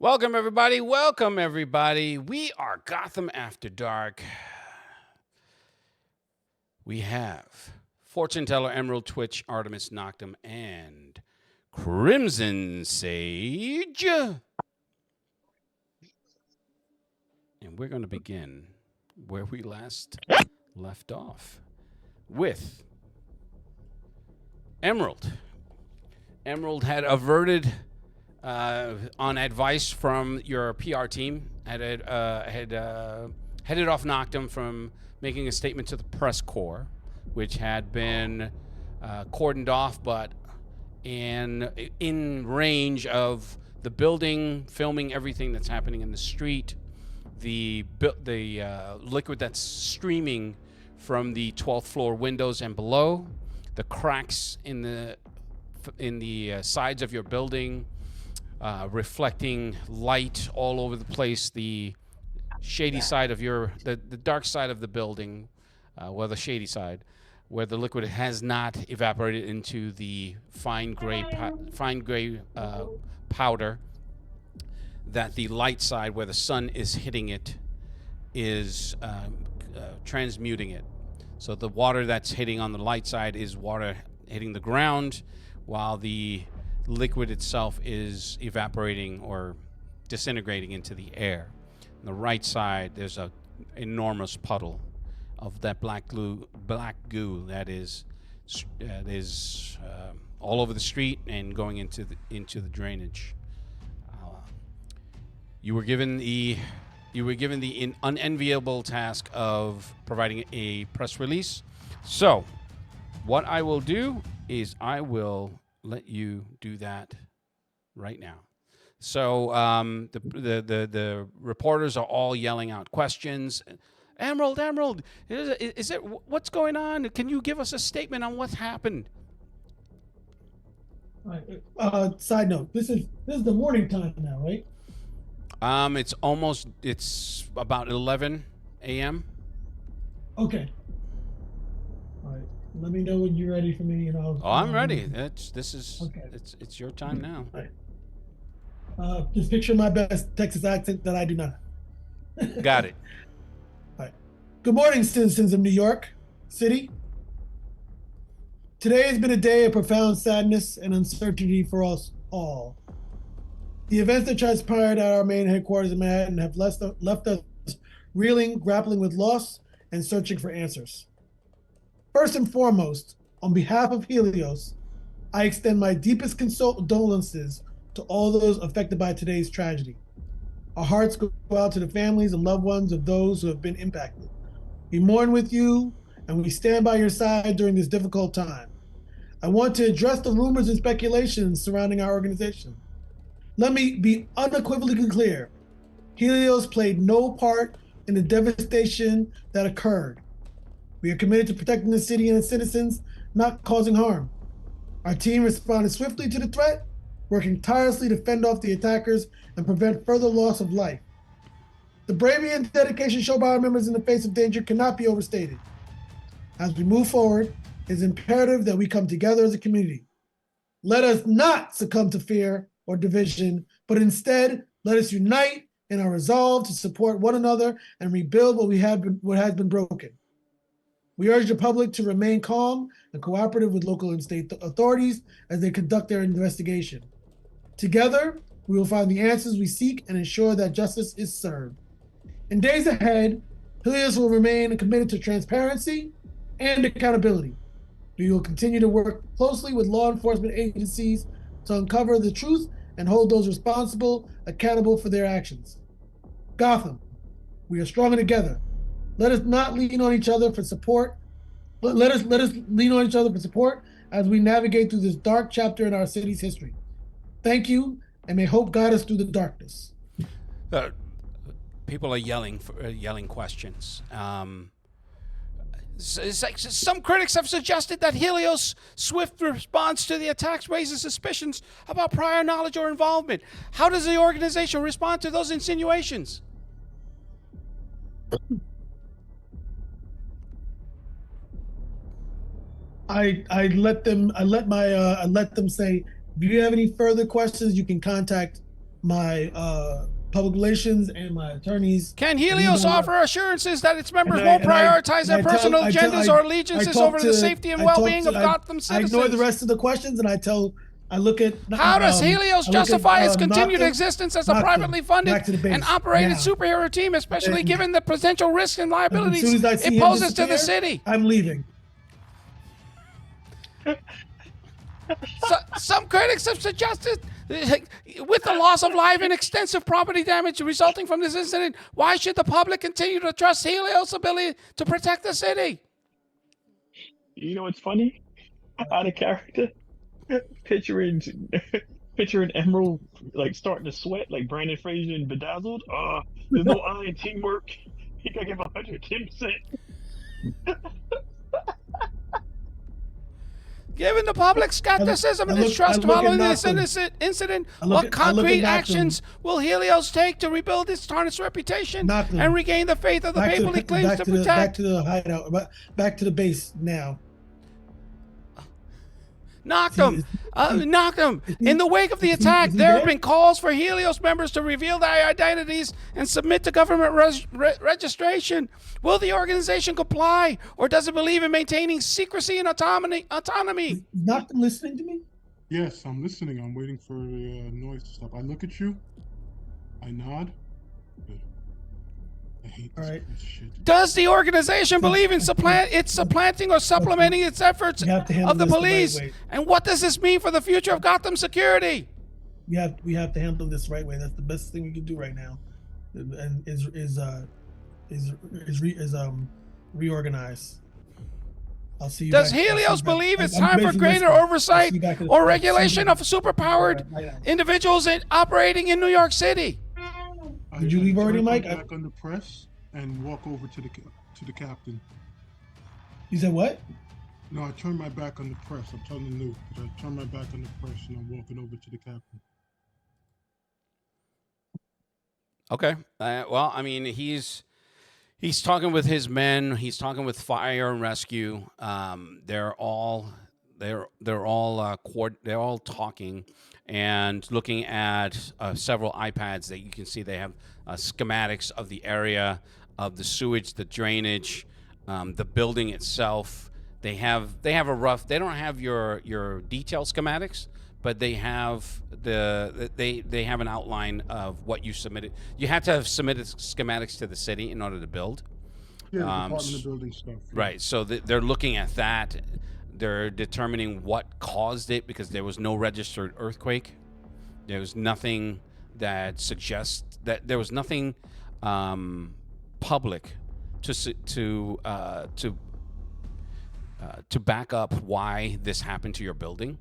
Welcome, everybody. Welcome, everybody. We are Gotham After Dark. We have Fortune Teller, Emerald, Twitch, Artemis, Noctum, and Crimson Sage. And we're going to begin where we last left off with Emerald. Emerald had averted, on advice from your PR team, had headed off Noctum from making a statement to the press corps, which had been cordoned off, but in range of the building, filming everything that's happening in the street, the liquid that's streaming from the 12th floor windows and below, the cracks in the sides of your building, reflecting light all over the place, the shady side of the dark side of the building, the shady side, where the liquid has not evaporated into the fine gray powder, that the light side, where the sun is hitting it, is transmuting it. So the water that's hitting on the light side is water hitting the ground, while the liquid itself is evaporating or disintegrating into the air. On the right side, there's an enormous puddle of that black goo that is all over the street and going into the drainage. You were given the unenviable task of providing a press release. So, what I will do is I will let you do that right now. So the reporters are all yelling out questions. Emerald, is it what's going on? Can you give us a statement on what's happened? Side note: this is the morning time now, right? It's about 11 a.m. Okay. All right. Let me know when you're ready for me, and I'll. I'm ready. It's your time now. All right. Just picture my best Texas accent that I do not. Got it. All right. Good morning, citizens of New York City. Today has been a day of profound sadness and uncertainty for us all. The events that transpired at our main headquarters in Manhattan have left us reeling, grappling with loss, and searching for answers. First and foremost, on behalf of Helios, I extend my deepest condolences to all those affected by today's tragedy. Our hearts go out to the families and loved ones of those who have been impacted. We mourn with you, and we stand by your side during this difficult time. I want to address the rumors and speculations surrounding our organization. Let me be unequivocally clear. Helios played no part in the devastation that occurred. We are committed to protecting the city and its citizens, not causing harm. Our team responded swiftly to the threat, working tirelessly to fend off the attackers and prevent further loss of life. The bravery and dedication shown by our members in the face of danger cannot be overstated. As we move forward, it is imperative that we come together as a community. Let us not succumb to fear or division, but instead let us unite in our resolve to support one another and rebuild what has been broken. We urge the public to remain calm and cooperative with local and state authorities as they conduct their investigation. Together, we will find the answers we seek and ensure that justice is served. In days ahead, Helios will remain committed to transparency and accountability. We will continue to work closely with law enforcement agencies to uncover the truth and hold those responsible accountable for their actions. Gotham, we are stronger together. Let us not lean on each other for support. Let us lean on each other for support as we navigate through this dark chapter in our city's history. Thank you, and may hope guide us through the darkness. People are yelling questions. Some critics have suggested that Helios' swift response to the attacks raises suspicions about prior knowledge or involvement. How does the organization respond to those insinuations? I let them say, if you have any further questions, you can contact my public relations and my attorneys. Can And you Helios know what? offer assurances that its members And won't prioritize and their personal agendas or I allegiances talk over the to safety and well-being of Gotham I ignore the citizens? rest of the questions, and I look at How does Helios I look at justify its continued Noctum, existence as a privately funded back to the and base operated now. superhero team, especially And given the potential risks and as soon liabilities as I it see him poses to the disappear, city? I'm leaving. So, some critics have suggested, with the loss of life and extensive property damage resulting from this incident, why should the public continue to trust Helios' ability to protect the city? You know what's funny? Out of character, picturing picturing Emerald like starting to sweat like Brandon Fraser and Bedazzled. There's no I in teamwork. He gotta give 110%. Given the public's skepticism and distrust following this incident, what concrete actions will Helios take to rebuild its tarnished reputation and regain the faith of the people he claims to protect? Back to the hideout. Back to the base now. Noctum! Noctum! In the wake of the attack, there have been calls for Helios members to reveal their identities and submit to government registration. Will the organization comply, or does it believe in maintaining secrecy and autonomy? Is Noctum listening to me? Yes, I'm listening. I'm waiting for the noise to stop. I look at you. I nod. Good. I hate this shit. Does the organization believe in supplanting or supplementing its efforts of the police? And what does this mean for the future of Gotham security? We have to handle this the right way. That's the best thing we can do right now, and reorganize. I'll see you. Does Helios believe it's time for greater oversight or regulation of superpowered individuals operating in New York City? Did you leave already, Mike? Back on the press and walk over to the captain. You said what? No, I turned my back on the press. I'm telling you, new. I turned my back on the press and I'm walking over to the captain. Okay. Well, I mean, he's talking with his men. He's talking with fire and rescue. They're all talking and looking at several iPads that you can see. They have schematics of the area, of the sewage, the drainage, the building itself. They have a rough. They don't have your detailed schematics, but they have they have an outline of what you submitted. You have to have submitted schematics to the city in order to build. Yeah, the Department of Building stuff. Yeah. Right. So they're looking at that. They're determining what caused it because there was no registered earthquake. There was nothing that suggests that there was nothing public to back up why this happened to your building.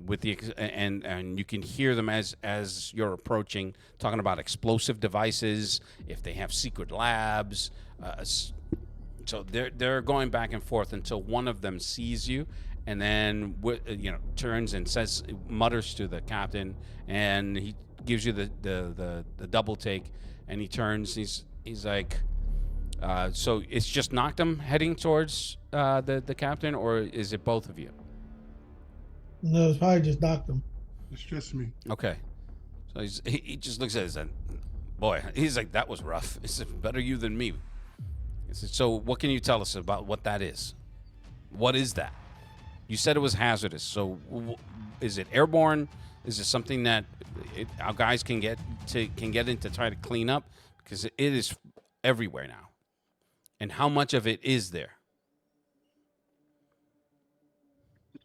With the and you can hear them as you're approaching, talking about explosive devices, if they have secret labs. So they're going back and forth until one of them sees you, and then turns and mutters to the captain, and he gives you the double take, and he turns. He's like, so it's just Noctum heading towards the captain, or is it both of you? No, it's probably just Noctum. It's just me. Okay. So he just looks at us and, boy, he's like, that was rough. He said, better you than me. He said, so what can you tell us about what that is? What is that? You said it was hazardous. So is it airborne? Is it something that our guys can get in to try to clean up? Because it is everywhere now. And how much of it is there?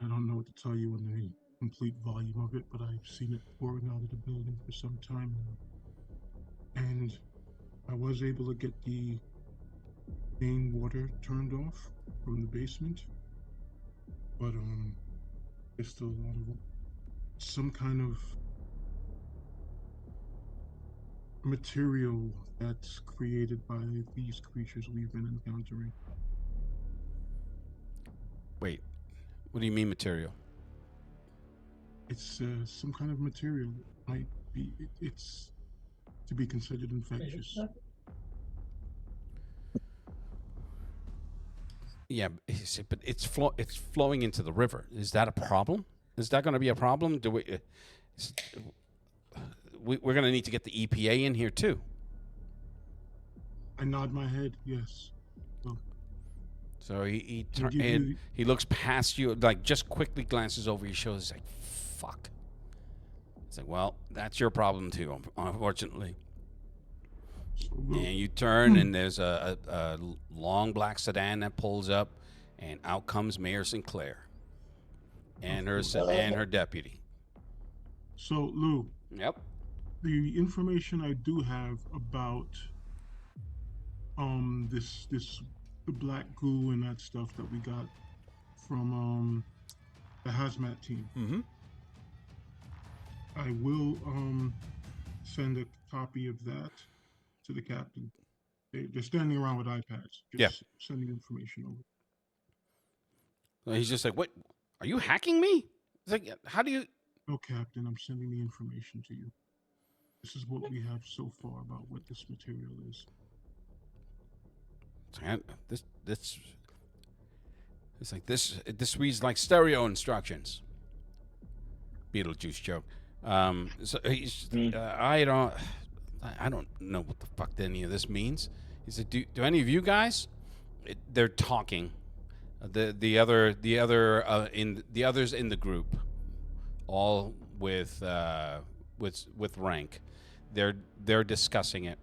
I don't know what to tell you in the complete volume of it, but I've seen it pouring out of the building for some time now. And I was able to get the main water turned off from the basement, but there's still a lot of some kind of material that's created by these creatures we've been encountering. Wait. What do you mean material? It's some kind of material. It might be. It's to be considered infectious. Yeah, but it's flowing into the river. Is that a problem? Is that going to be a problem? we're going to need to get the EPA in here too. I nod my head, yes. Well, So I'll give you the- he looks past you, like just quickly glances over your shoulder. He's like, "Fuck." It's like, well, that's your problem too, unfortunately. so we'll- And you turn, and there's a long black sedan that pulls up, and out comes Mayor Sinclair and her deputy. So, Lou, Yep. the information I do have about the black goo and that stuff that we got from the hazmat team. Mm-hmm. I will send a copy of that to the captain. They're standing around with iPads, just sending information over. So he's just like, "What? Are you hacking me?" It's like, "How do you?" No, Captain, I'm sending the information to you. This is what we have so far about what this material is. This reads like stereo instructions. Beetlejuice joke. So he's, I don't know what the fuck any of this means. He said, "Do any of you guys?" They're talking. The others in the group, all with rank, they're discussing it.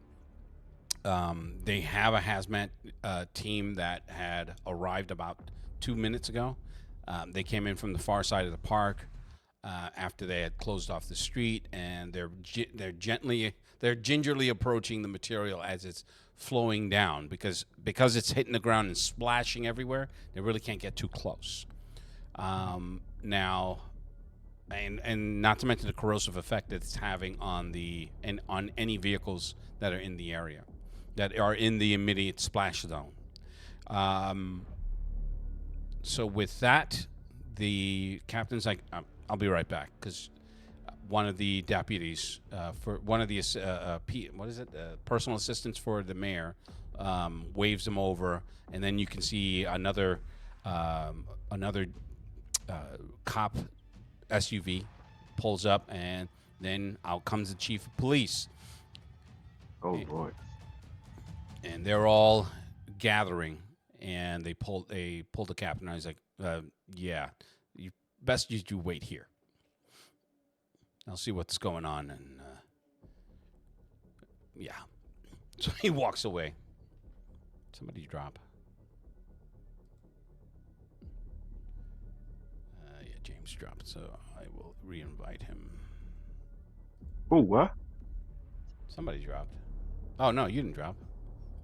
They have a hazmat team that had arrived about 2 minutes ago. They came in from the far side of the park after they had closed off the street, and they're gingerly approaching the material as it's flowing down because it's hitting the ground and splashing everywhere. They really can't get too close. Now, and not to mention the corrosive effect that it's having on any vehicles that are in the area, that are in the immediate splash zone. So with that, the captain's like, "I'll be right back," because one of the deputies for one of the personal assistants for the mayor waves him over, and then you can see another cop SUV pulls up, and then out comes the chief of police. Oh boy. And they're all gathering, and they pull the captain. And he's like, "Yeah, best you do wait here. I'll see what's going on." And yeah, so he walks away. Somebody drop. Yeah, James dropped, so I will re-invite him. Oh, what? Somebody dropped. Oh no, you didn't drop.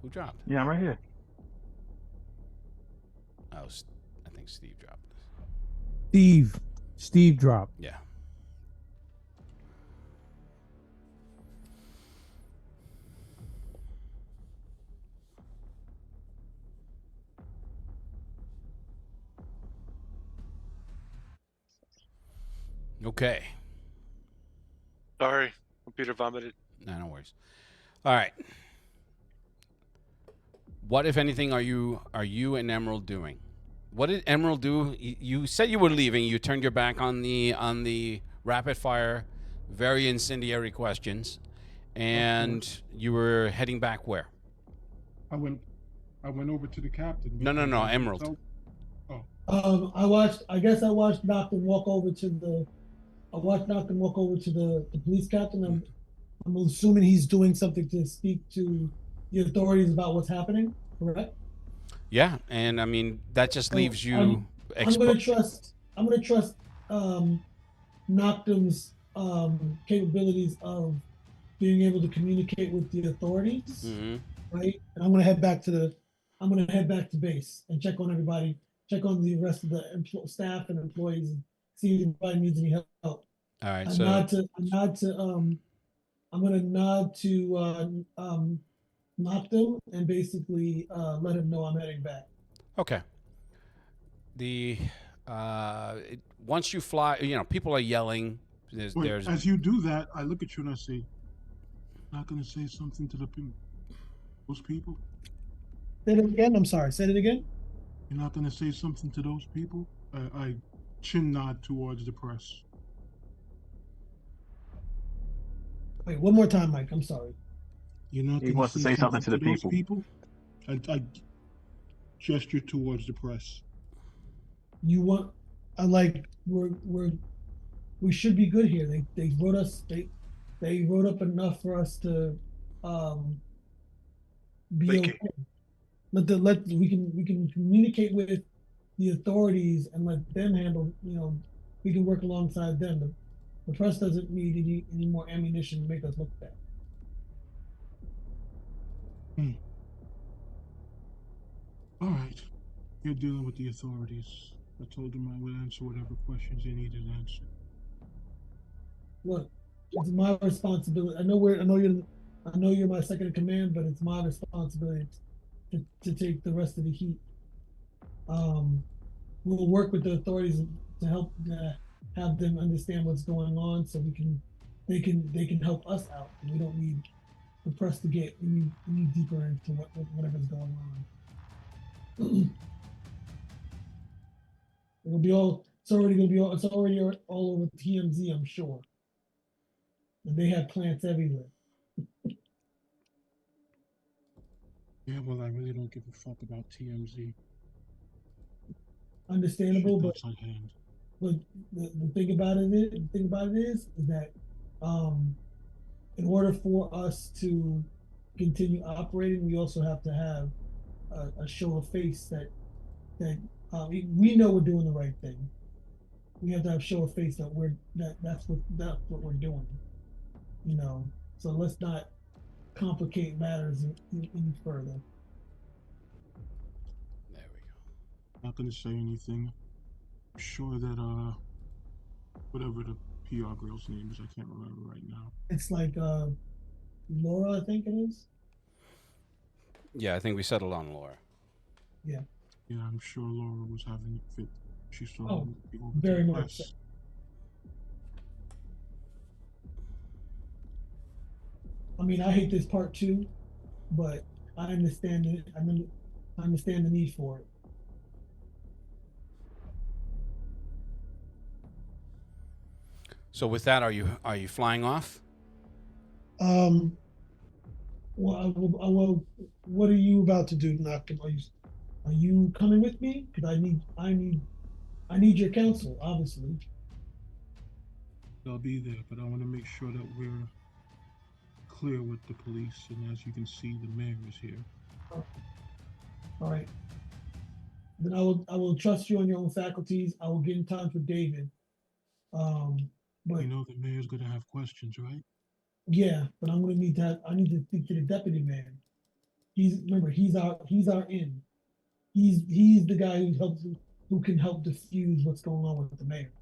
Who dropped? Yeah, I'm right here. Oh, I think Steve dropped. Steve dropped. Yeah. Okay. Sorry, computer vomited. No worries. All right. What, if anything, are you and Emerald doing? What did Emerald do? You said you were leaving. You turned your back on the rapid fire, very incendiary questions, and you were heading back where? I went over to the captain. No, Emerald. I guess I watched Nocton walk over to the police captain. I'm assuming he's doing something to speak to the authorities about what's happening, correct? Yeah, and I mean that just leaves you. I'm gonna trust Noctum's capabilities of being able to communicate with the authorities, right? And I'm gonna head back to base and check on everybody, check on the rest of the staff and employees, and see if anybody needs any help. All right, I'm gonna nod to Noctum and basically let him know I'm heading back. Okay. Once you fly, people are yelling. There's As you do that, I look at you and I say, "Not going to say something to those people." Say it again. I'm sorry. Say it again. You're not going to say something to those people? I chin nod towards the press. Wait, one more time, Mike. I'm sorry. You're not He going to wants to say say something something to to the those people. people? I gesture towards the press. You want? I like. We should be good here. They wrote us. They wrote up enough for us to um be Like, okay. Let we can communicate with the authorities and let them handle. We can work alongside them. The press doesn't need any more ammunition to make us look bad. Hmm. All right. You're dealing with the authorities. I told them I would answer whatever questions they needed answered. Look, it's my responsibility. I know you're my second in command, but it's my responsibility to take the rest of the heat. Um, we'll work with the authorities to help have them understand what's going on, so they can help us out. We don't need the press to get any deeper into whatever's going on. It'll be all. It's already gonna be all. It's already all over TMZ, I'm sure. And they have plants everywhere. Yeah, well, I really don't give a fuck about TMZ. Understandable, Shit but that's at hand. But the thing about it is that um, in order for us to continue operating, we also have to have a show of face that we know we're doing the right thing. We have to have show of face that's what we're doing. You know, so let's not complicate matters any further. There we go. Not gonna say anything. Sure that whatever the PR girl's name is, I can't remember right now. It's like Laura, I think it is. Yeah, I think we settled on Laura. Yeah. Yeah, I'm sure Laura was having a fit. She saw Oh, me go over to the very much so. press. I mean, I hate this part too, but I understand it. I understand the need for it. So with that, are you flying off? Um, well, what are you about to do, Malcolm? Are you coming with me? Because I need your counsel, obviously. I'll be there, but I want to make sure that we're clear with the police. And as you can see, the mayor is here. All right. Then I will trust you on your own faculties. I will get in touch with David. Um, but You know the mayor's gonna have questions, right? yeah, but I need to speak to the deputy man. Remember, he's our in. He's the guy who can help diffuse what's going on with the mayor.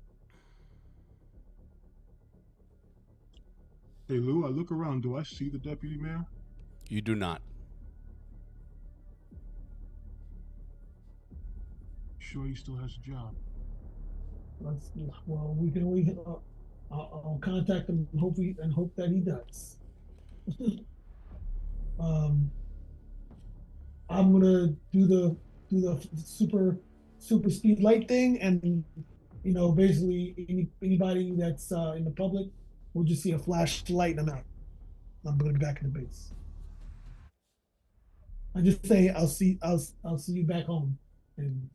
Hey Lou, I look around. Do I see the deputy mayor? You do not. Sure, he still has a job. Well, we can always. I'll contact him and hope that he does. um, I'm gonna do the super speed light thing, and basically anybody that's in the public will just see a flash light and I'm out. I'm gonna be back in the base. I just say I'll see you back home and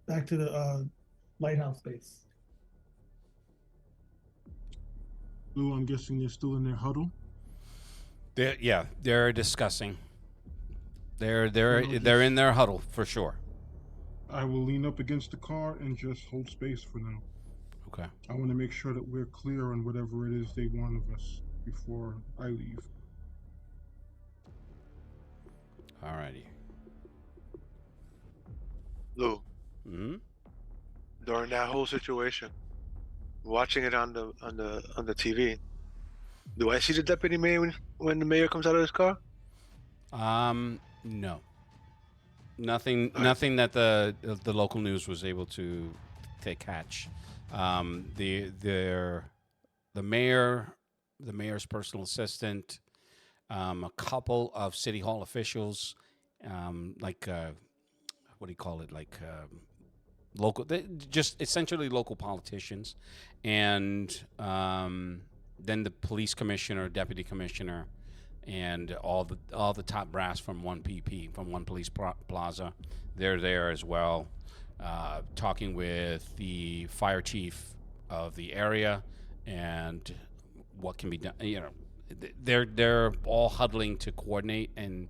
back to the lighthouse base. Lou, I'm guessing they're still in their huddle. They're discussing. They're they're Then I'll they're just in their huddle for sure. I will lean up against the car and just hold space for now. Okay. I want to make sure that we're clear on whatever it is they want of us before I leave. Alrighty. Lou, Hmm. during that whole situation, watching it on the TV, do I see the deputy mayor when the mayor comes out of his car? No. Nothing. All right. Nothing that the local news was able to catch. The mayor, the mayor's personal assistant, a couple of city hall officials, like what do you call it? Like local, just essentially local politicians, and then the police commissioner, deputy commissioner, and all the top brass from 1PP, from One Police Plaza, they're there as well, talking with the fire chief of the area and what can be done. You know, they're all huddling to coordinate, and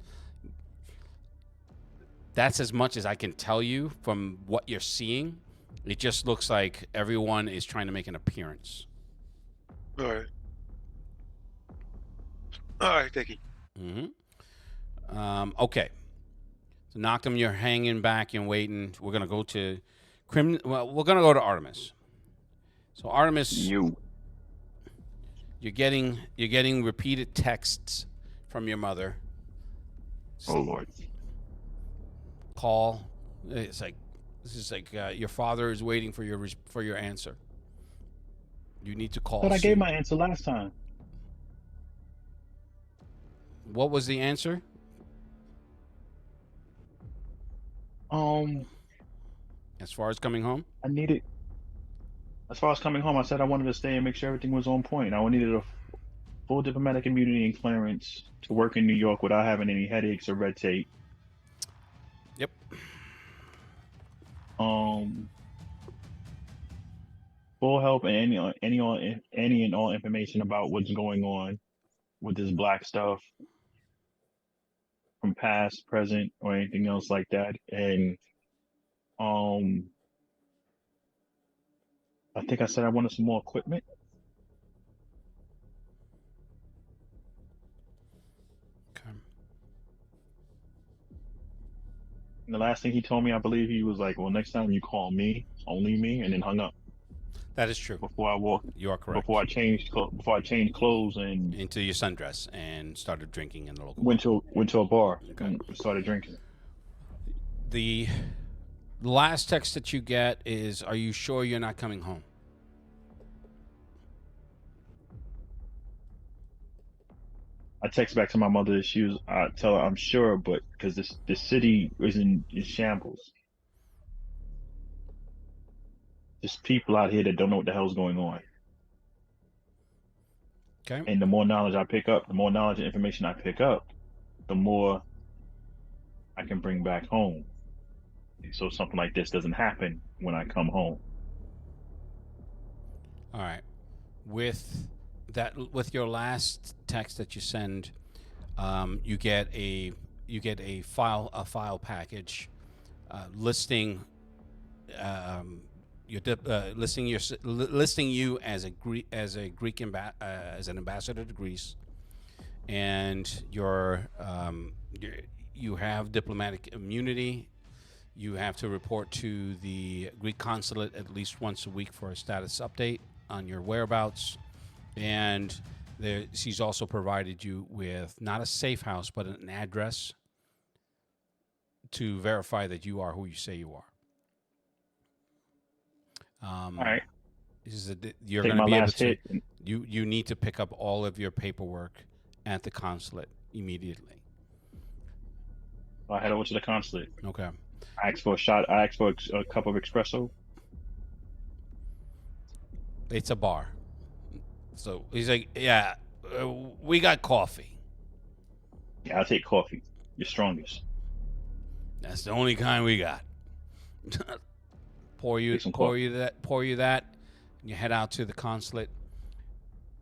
that's as much as I can tell you from what you're seeing. It just looks like everyone is trying to make an appearance. All right. All right, thank you. Okay. So Knock'em, you're hanging back and waiting. We're gonna go to we're gonna go to Artemis. So Artemis, you're getting repeated texts from your mother. Oh Lord. Call. It's like your father is waiting for your answer. You need to call. But I soon. gave my answer last time. What was the answer? As far as coming home? As far as coming home, I said I wanted to stay and make sure everything was on point. I needed a full diplomatic immunity and clearance to work in New York without having any headaches or red tape. Yep. Full help and any and all information about what's going on with this black stuff from past, present, or anything else like that. And I think I said I wanted some more equipment. Okay. And the last thing he told me, I believe he was like, "Well, next time you call me, only me," and then hung up. That is true. Before I walked, You are correct. before I changed clothes and Into your sundress and started drinking in the local went to a bar Okay. and started drinking. The last text that you get is, "Are you sure you're not coming home?" I text back to my mother. I tell her I'm sure, but because this city is in shambles. There's people out here that don't know what the hell's going on. Okay. And the more knowledge I pick up, the more knowledge and information I pick up, the more I can bring back home. So something like this doesn't happen when I come home. All right. With your last text that you send, you get a file package listing listing you as an ambassador to Greece, and you have diplomatic immunity. You have to report to the Greek consulate at least once a week for a status update on your whereabouts. And she's also provided you with not a safe house, but an address to verify that you are who you say you are. All right. You're Take going to my be able last to. hit. You need to pick up all of your paperwork at the consulate immediately. I head over to the consulate. Okay. I asked for a shot. I asked for a cup of espresso. It's a bar. So he's like, "Yeah, we got coffee. Yeah, I'll take coffee. Your strongest. That's the only kind we got." pour you that. And you head out to the consulate.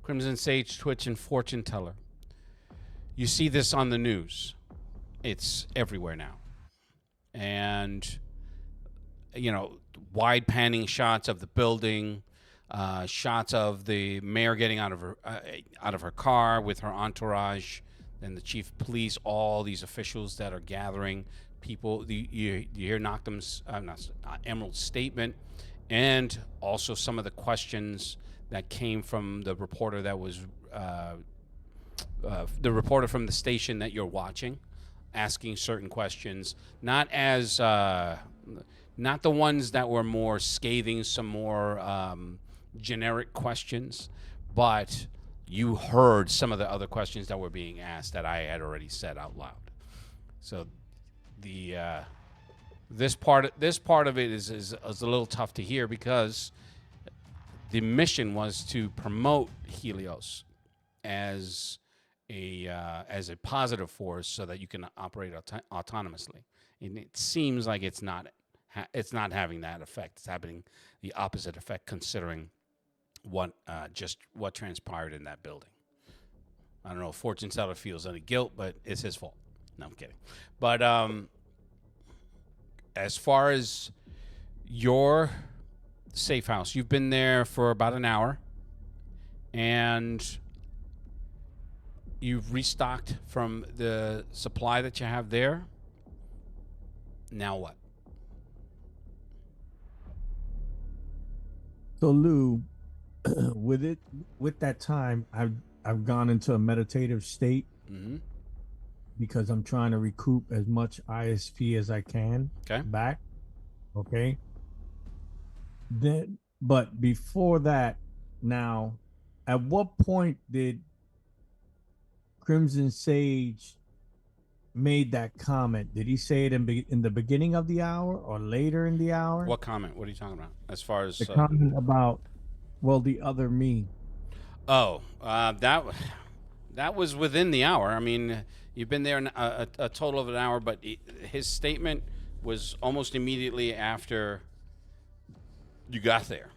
Crimson Sage, Twitch, and Fortune Teller. You see this on the news. It's everywhere now. And, wide panning shots of the building, shots of the mayor getting out of her car with her entourage, and the chief of police, all these officials that are gathering. People, you hear Knock'em's, Emerald's statement, and also some of the questions that came from the reporter that was the reporter from the station that you're watching, asking certain questions, not the ones that were more scathing, some more generic questions, but you heard some of the other questions that were being asked that I had already said out loud. So this part of it is a little tough to hear because the mission was to promote Helios as a positive force so that you can operate autonomously. And it seems like it's not having that effect. It's having the opposite effect, considering what transpired in that building. I don't know if Fortune Teller feels any guilt, but it's his fault. No, I'm kidding. But as far as your safe house, you've been there for about an hour, and you've restocked from the supply that you have there. Now what? So Lou, with that time, I've gone into a meditative state Mm-hmm. because I'm trying to recoup as much ISP as I can back. Okay. But before that, now, at what point did Crimson Sage made that comment? Did he say it in the beginning of the hour or later in the hour? What comment? What are you talking about? As far as the comment about, well, the other me. Oh, that was within the hour. I mean, you've been there a total of an hour, but his statement was almost immediately after you got there,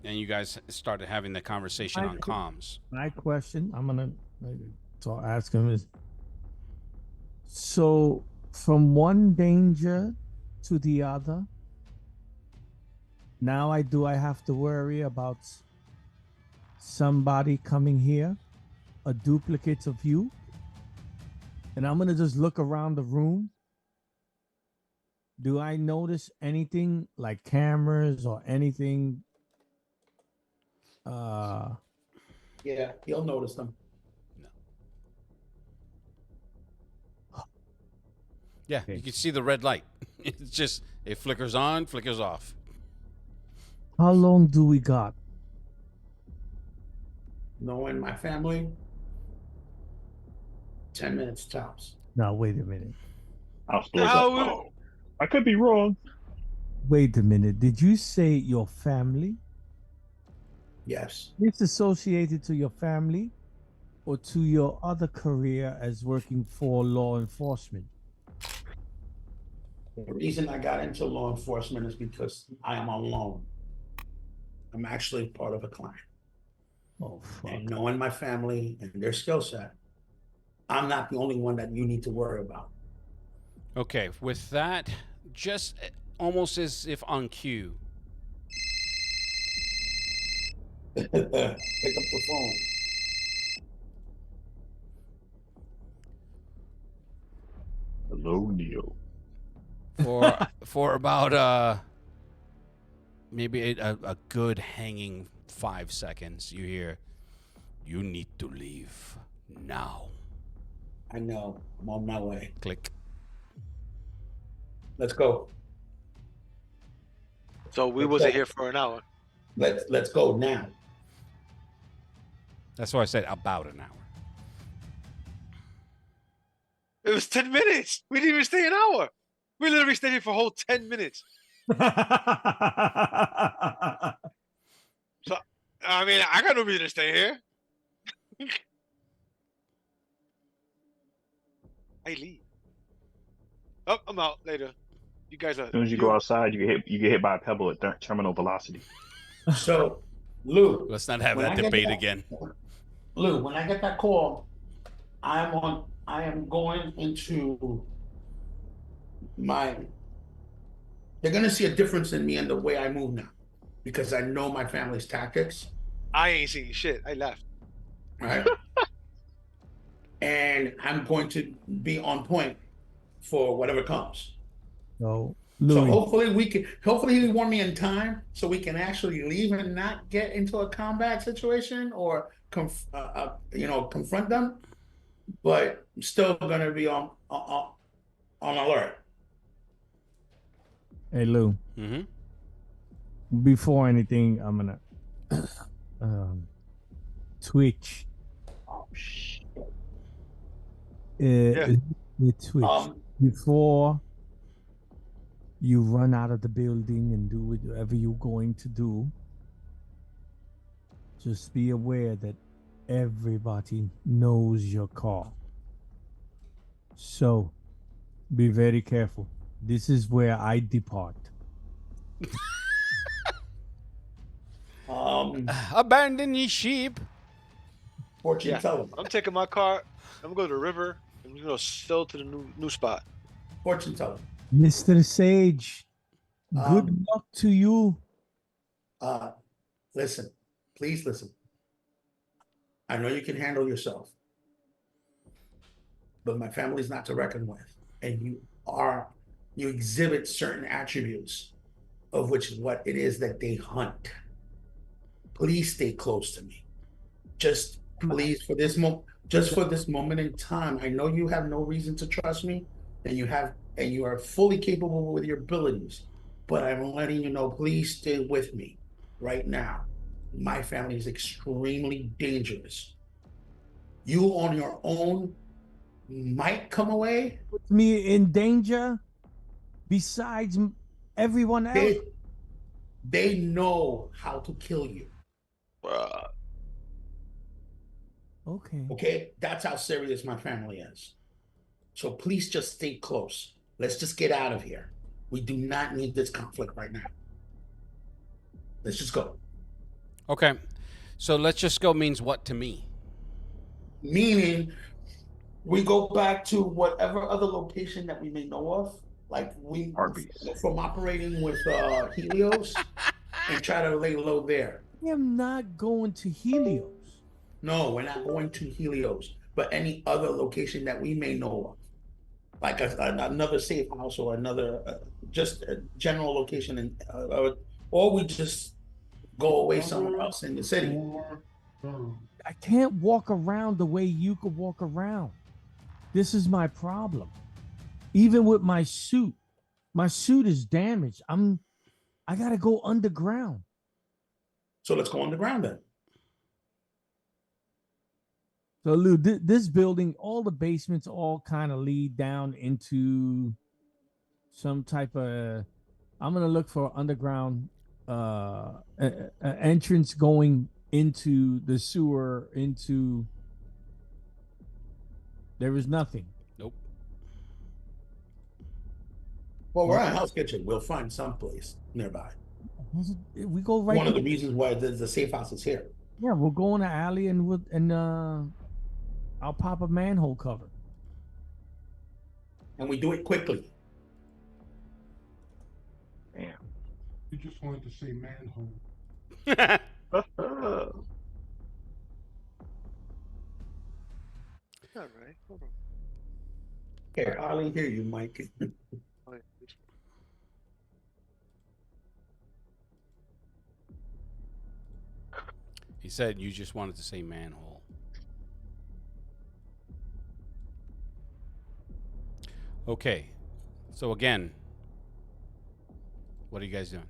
and you guys started having the conversation on comms. My question, I'm gonna ask him is: so from one danger to the other, now I have to worry about somebody coming here, a duplicate of you, and I'm gonna just look around the room. Do I notice anything like cameras or anything? Yeah, he'll notice them. Yeah, okay. You can see the red light. It's just, it flickers on, flickers off. How long do we got? Knowing my family, 10 minutes tops. Now, wait a minute. I could be wrong. Wait a minute. Did you say your family? Yes. It's associated to your family or to your other career as working for law enforcement? The reason I got into law enforcement is because I am on loan. I'm actually part of a client. Oh, fuck. And knowing my family and their skill set, I'm not the only one that you need to worry about. Okay, with that, just almost as if on cue. Pick up the phone. Hello, Neil. For about maybe a good hanging 5 seconds, you hear, "You need to leave now." I know. I'm on my way. Click. Let's go. So we wasn't here for an hour. Let's go now. That's why I said about an hour. It was 10 minutes. We didn't even stay an hour. We literally stayed here for a whole 10 minutes. So, I mean, I got no reason to stay here. I leave. Oh, I'm out later. You guys are. As soon as you go outside, you get hit by a pebble at terminal velocity. So, Lou. Let's not have that debate again. Lou, when I get that call, I am going into they're going to see a difference in me and the way I move now because I know my family's tactics. I ain't seeing shit. I left. Right. And I'm going to be on point for whatever comes. So hopefully he warn me in time so we can actually leave and not get into a combat situation or confront them, but I'm still gonna be on alert. Hey Lou. Mm-hmm. Before anything, I'm gonna Twitch. Oh shit. Twitch. Before you run out of the building and do whatever you're going to do, Just be aware that everybody knows your car. So be very careful. This is where I depart. Abandon ye sheep. Fortune Yeah, teller. I'm taking my car. I'm gonna go to the river. I'm gonna sail to the new spot. Fortune teller. Mr. Sage, good Um, luck to you. Listen, please listen. I know you can handle yourself, but my family's not to reckon with. And you exhibit certain attributes of which what it is that they hunt. Please stay close to me. Just please just for this moment in time. I know you have no reason to trust me, and you are fully capable with your abilities. But I'm letting you know, please stay with me right now. My family is extremely dangerous. You on your own might come away. Puts me in danger besides everyone else. They know how to kill you. Uh, Okay. Okay, that's how serious my family is. So please just stay close. Let's just get out of here. We do not need this conflict right now. Let's just go. Okay. So let's just go means what to me? Meaning, we go back to whatever other location that we may know of, like we Arby's. from operating with Helios and try to lay low there. I am not going to Helios. No, we're not going to Helios, but any other location that we may know of, like another safe house or another just a general location, or we just go away somewhere else in the city. I can't walk around the way you could walk around. This is my problem. Even with my suit is damaged. I gotta go underground. So let's go underground then. So Lou, this building, all the basements all kind of lead down into some type of. I'm gonna look for underground entrance going into the sewer. Into there is nothing. Nope. Well, we're at Hell's Kitchen. We'll find someplace nearby. We go right. One of the reasons why the safe house is here. Yeah, we'll go in the alley and I'll pop a manhole cover. And we do it quickly. Damn. You just wanted to say manhole. all right. Hold on. Here, I'll hear you, Mike. Oh, yeah. He said you just wanted to say manhole. Okay. So again, what are you guys doing?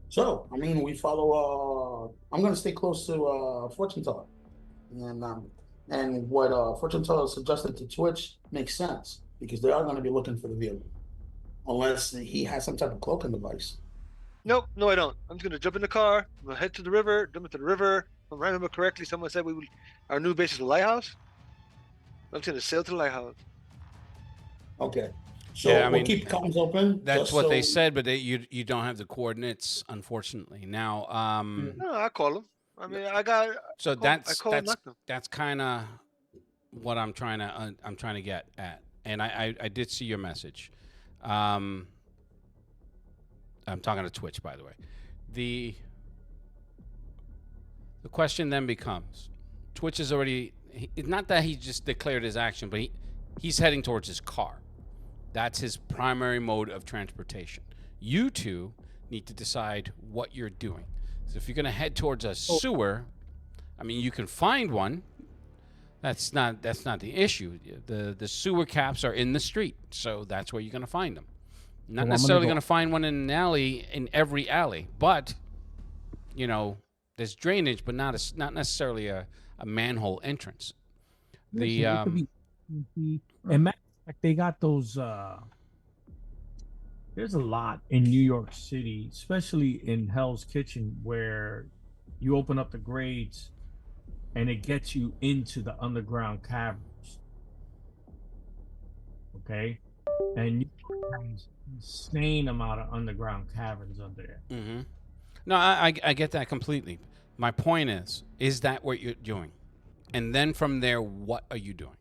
So, I mean, we follow. I'm gonna stay close to fortune teller, and what fortune teller suggested to Twitch makes sense because they are going to be looking for the vehicle, unless he has some type of cloaking device. Nope, no, I don't. I'm just gonna jump in the car. I'm gonna head to the river. Jump into the river. If I remember correctly, someone said our new base is the lighthouse. I'm just gonna sail to the lighthouse. Okay. So Yeah, I we'll mean, keep comms open. That's just what they so- said, but you don't have the coordinates, unfortunately. Now, No, I call him. I mean, I got. so I call nothing. that's kind of what I'm trying to get at, and I did see your message. I'm talking to Twitch, by the way. The question then becomes, Twitch is already. It's not that he just declared his action, but he's heading towards his car. That's his primary mode of transportation. You two need to decide what you're doing. So if you're going to head towards a sewer, I mean, you can find one. That's not the issue. The sewer caps are in the street, so that's where you're going to find them. Not necessarily going to find one in an alley, in every alley, but you know, there's drainage, but not necessarily a manhole entrance. The Listen, it could be, and matter of fact, they got those there's a lot in New York City, especially in Hell's Kitchen, where you open up the grades and it gets you into the underground caverns. Okay, and New York has insane amount of underground caverns under there. Mm-hmm. No, I get that completely. My point is that what you're doing? And then from there, what are you doing?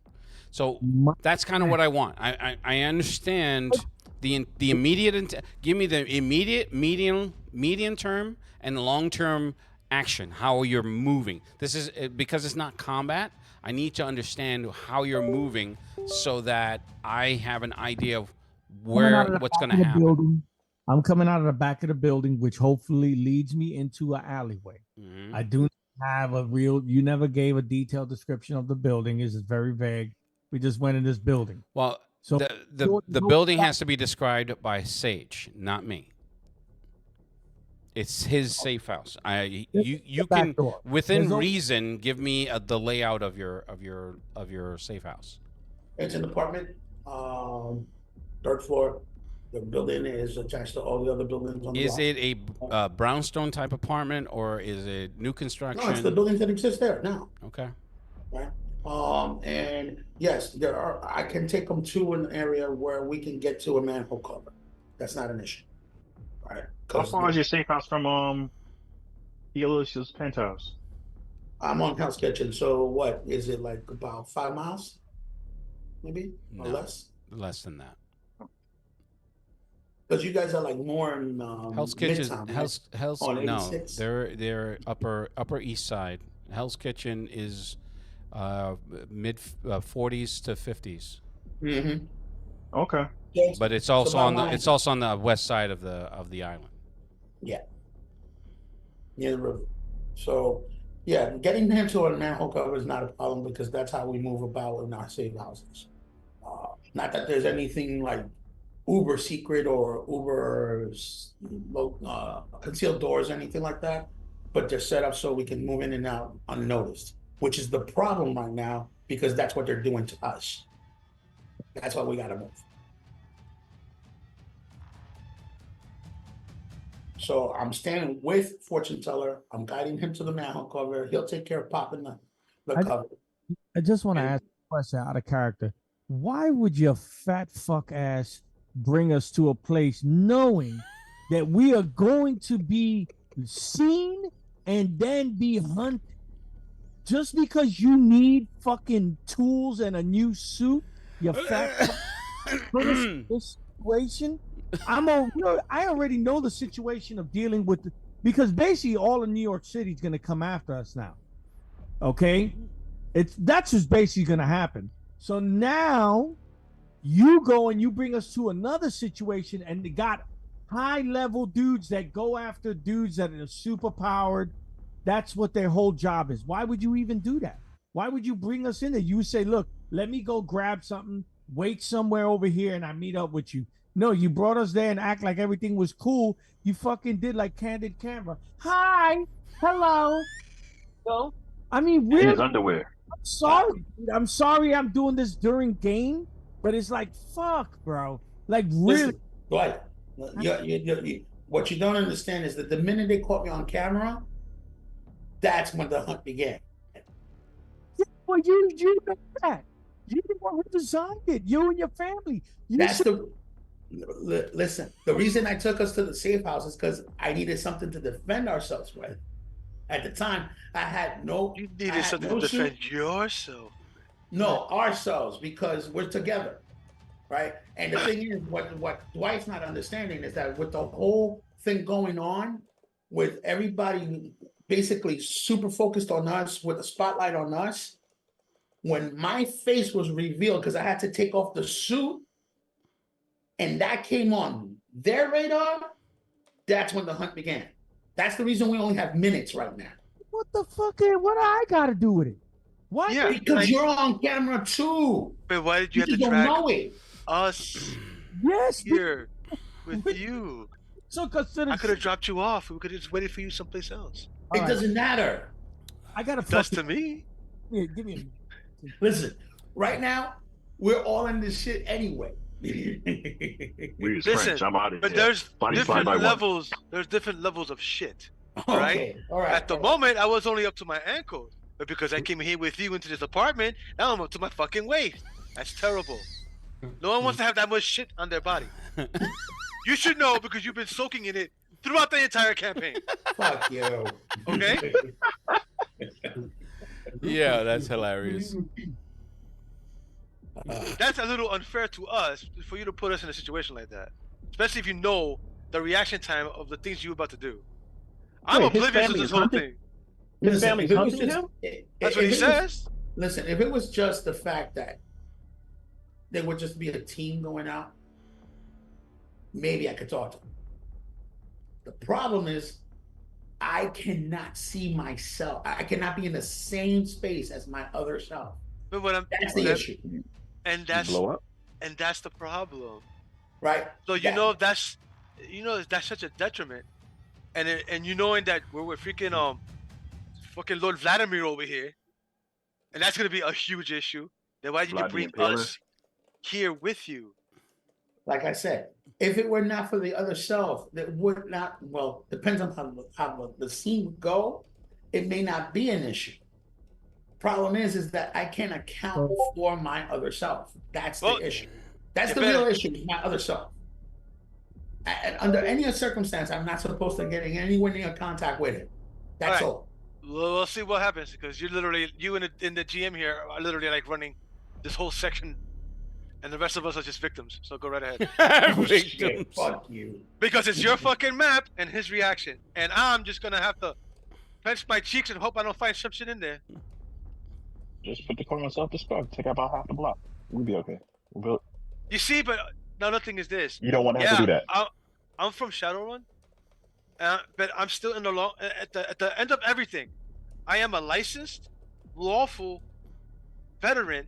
So My- that's kind of what I want. I understand the immediate. Give me the immediate, medium term, and long term action. How you're moving. This is because it's not combat. I need to understand how you're moving so that I have an idea of Coming out of the what's back going to of the happen. building. I'm coming out of the back of the building, which hopefully leads me into an alleyway. Mhm. I do not have a real. You never gave a detailed description of the building. It's very vague. We just went in this building. Well, So the building has to be described by Sage, not me. It's his safe house. You back can door. within There's no- reason give me the layout of your safe house. It's an apartment, third floor. The building is attached to all the other buildings on the Is block. it a brownstone type apartment or is it new No, construction? it's the buildings that exist there now, Okay. right? And yes, I can take them to an area where we can get to a manhole cover. That's not an issue, right? How 'Cause far is your safe house from Delicious Penthouse? I'm on Hell's Kitchen, so what, is it like about 5 miles? Maybe, or No. less? Less than that. Because you guys are like more in, Hell's Kitchen. Midtown, right? Hell's On no. 86? They're upper east side. Hell's Kitchen is mid 40s to 50s. Mm-hmm. Okay. Yes. But it's also about on the mine. it's also on the west side of the island. Yeah. Near the river. So, yeah, getting him to a manhole cover is not a problem because that's how we move about in our safe houses. Not that there's anything like uber secret or uber concealed doors or anything like that, but they're set up so we can move in and out unnoticed, which is the problem right now because that's what they're doing to us. That's why we gotta move. So I'm standing with Fortune Teller. I'm guiding him to the manhole cover. He'll take care of popping the I- cover. I just want to And- ask a question out of character. Why would your fat fuck ass bring us to a place knowing that we are going to be seen and then be hunted? Just because you need fucking tools and a new suit, you fat fuck, put us in this situation. I already know the situation of dealing with because basically all of New York City is going to come after us now. Okay, that's just basically going to happen. So now you go and you bring us to another situation, and they got high level dudes that go after dudes that are super powered. That's what their whole job is. Why would you even do that? Why would you bring us in there? You say, look, let me go grab something, wait somewhere over here, and I meet up with you. No, you brought us there and act like everything was cool. You fucking did like candid camera. Hi, hello. So, I mean, In really, his underwear. I'm sorry. I'm sorry I'm doing this during game, but it's like, fuck, bro. Like, really? Listen, Dwight, what you don't understand is that the minute they caught me on camera, that's when the hunt began. Well, you know that. You're the one who designed it. You and your family. You That's should- listen. The reason I took us to the safe house is because I needed something to defend ourselves with. At the time, I had no. You I needed had something no to suit. defend yourself. No, ourselves, because we're together, right? And the thing is, what Dwight's not understanding is that with the whole thing going on, with everybody basically super focused on us, with the spotlight on us, when my face was revealed, because I had to take off the suit, and that came on their radar, that's when the hunt began. That's the reason we only have minutes right now. What the fuck? What do I got to do with it? Why? Yeah, Because like- you're on camera too. But why did you You have to just don't drag know it. us Yes. here with you? So consider. I could have dropped you off. We could have just waited for you someplace else. It doesn't matter. I got to Does fucking. to me. Give me a Listen, right now, we're all in this shit anyway. We use Listen, French. I'm out of but here. there's Body slide different by one. levels. There's different levels of shit. All right. Okay, all right. At the moment, I was only up to my ankles, but because I came here with you into this apartment, now I'm up to my fucking waist. That's terrible. No one wants to have that much shit on their body. You should know because you've been soaking in it throughout the entire campaign. Fuck you. Okay? Yeah, that's hilarious. That's a little unfair to us for you to put us in a situation like that, especially if you know the reaction time of the things you're about to do. I'm Wait, his oblivious to family this is whole hunted? thing. His Listen, family's if it was hunting just- him? That's if what he it was- says. Listen, if it was just the fact that there would just be a team going out, maybe I could talk to them. The problem is, I cannot see myself. I cannot be in the same space as my other self. But what I'm That's the issue, and You that's blow up? and that's the problem. right? So you know that's such a detriment, and you knowing that we're freaking fucking Lord Vladimir over here, and that's gonna be a huge issue. Then why did you Vlad the bring Impaler? us here with you? Like I said, if it were not for the other self, that would not. Well, depends on how the scene would go. It may not be an issue. Problem is that I can't account for my other self. That's Well, the issue. That's you the better- real issue. Is my other self. And under any circumstance, I'm not supposed to get anywhere near contact with it. That's All right. all. We'll see what happens because you in the GM here are literally like running this whole section, and the rest of us are just victims. So go right ahead Shit, Victims. fuck you. because it's your fucking map and his reaction, and I'm just gonna have to clench my cheeks and hope I don't find some shit in there. Just put the car on self-destruct. Take about half the block. We'll be okay. You see, but another thing is this. You don't want to have to do that. I'm from Shadowrun, but I'm still in the at the end of everything. I am a licensed, lawful veteran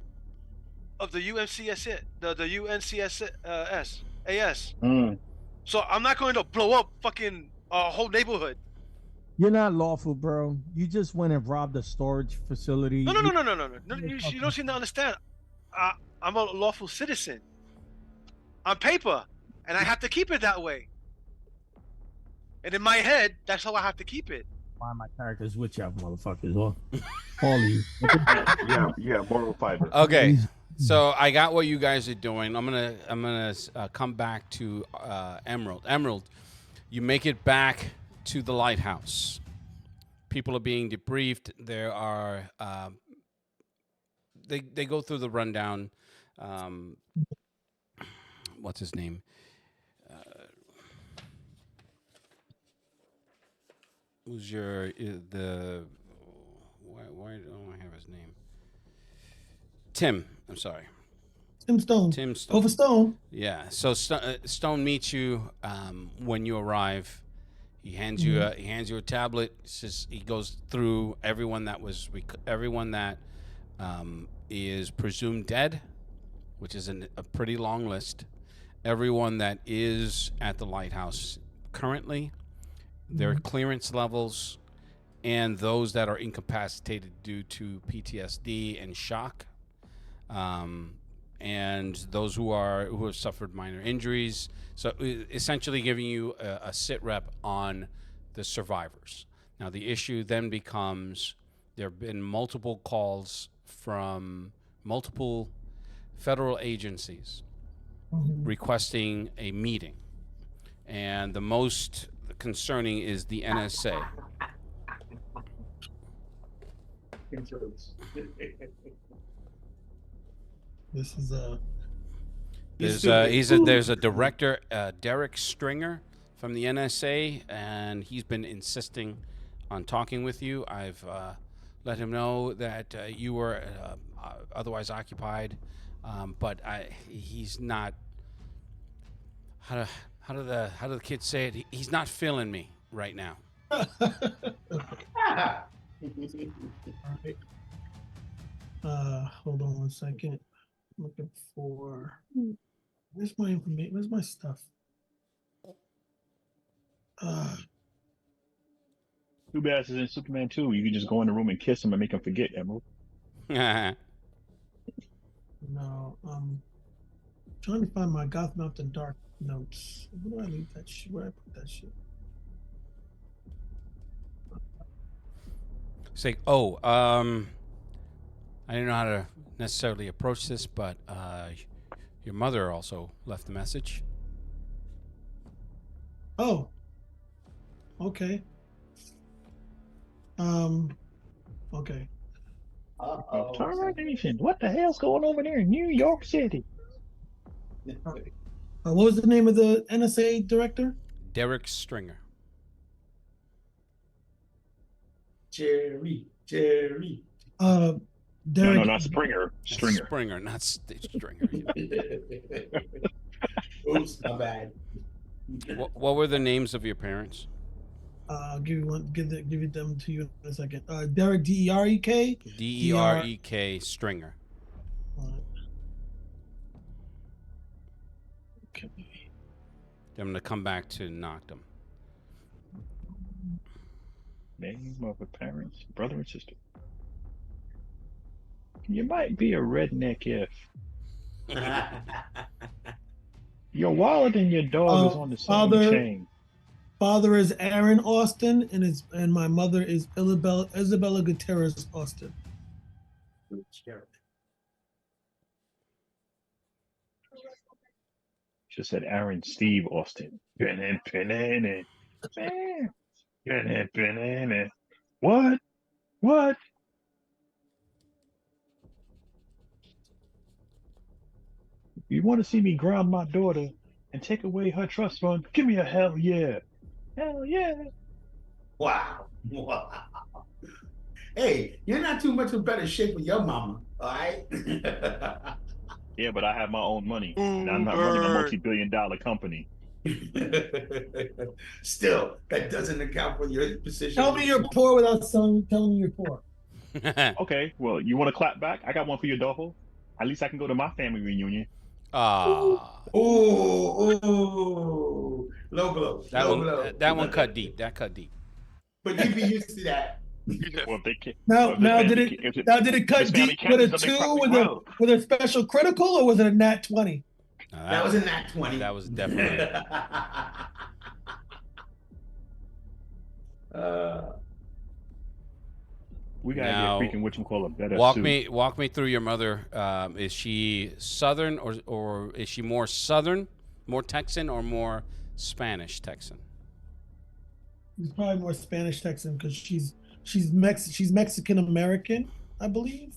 of the UNCS, the UNCS AS. Mm. So I'm not going to blow up fucking a whole neighborhood. You're not lawful, bro. You just went and robbed a storage facility. No. You don't seem to understand. I'm a lawful citizen on paper, and I have to keep it that way. And in my head, that's how I have to keep it. Why my characters with y'all motherfuckers? All of you. Yeah, moral fiber. Okay, so I got what you guys are doing. I'm gonna come back to Emerald. Emerald, you make it back to the lighthouse. People are being debriefed. There are they go through the rundown. What's his name? Who's your the? Why don't I have his name? Tim. I'm sorry. Tim Stone. Tim Stone. Over Stone. Yeah. So Stone meets you when you arrive. He hands you a tablet. He goes through everyone that is presumed dead, which is a pretty long list. Everyone that is at the lighthouse currently, their clearance levels, and those that are incapacitated due to PTSD and shock, and those who have suffered minor injuries. So essentially giving you a sit rep on the survivors. Now the issue then becomes there have been multiple calls from multiple federal agencies requesting a meeting. And the most concerning is the NSA. This is There's a director, Derek Stringer from the NSA, and he's been insisting on talking with you. I've let him know that you were otherwise occupied, but he's not. How do the kids say it? He's not feeling me right now. hold on one second. I'm looking for where's my information? Where's my stuff? Too bad this is in Superman 2. You can just go in the room and kiss him and make him forget, Emerald. No, Trying to find my Gotham After Dark notes. Where do I leave that shit? Where I put that shit? Say, I didn't know how to necessarily approach this, but your mother also left a message. Oh. Okay. Okay. Termination. What the hell's going over there in New York City? What was the name of the NSA director? Derek Stringer. Jerry. Derek. No, not Springer. Stringer. Springer, not Stringer. Oops, my bad. What were the names of your parents? I'll give you one. Give it them to you in a second. Derek Derek. Derek Stringer. Okay. I'm gonna come back to Noctum. Name of a parent's brother and sister. You might be a redneck if your wallet and your dog is on the same chain. Father is Aaron Austin, and my mother is Isabella Gutierrez Austin. She said Aaron Steve Austin. What? What? You want to see me ground my daughter and take away her trust fund? Give me a hell yeah. Hell yeah. Wow. Hey, you're not too much of better shape with your mama, all right? Yeah, but I have my own money. And I'm not running a multi-billion-dollar company. Still, that doesn't account for your position. Tell me you're poor without telling me you're poor. Okay, well, you want to clap back? I got one for your Adolfo. At least I can go to my family reunion. Ooh, low blow. That one cut deep. That cut deep. But you'd be used to that. Well, if they can't, Now did it cut deep with a 2 with a special critical, or was it a nat 20? That was a nat 20. That was definitely. We gotta get freaking whatchamacallit better. Walk me through your mother. Is she Southern or is she more Southern, more Texan, or more Spanish Texan? She's probably more Spanish Texan because she's Mexican American, I believe.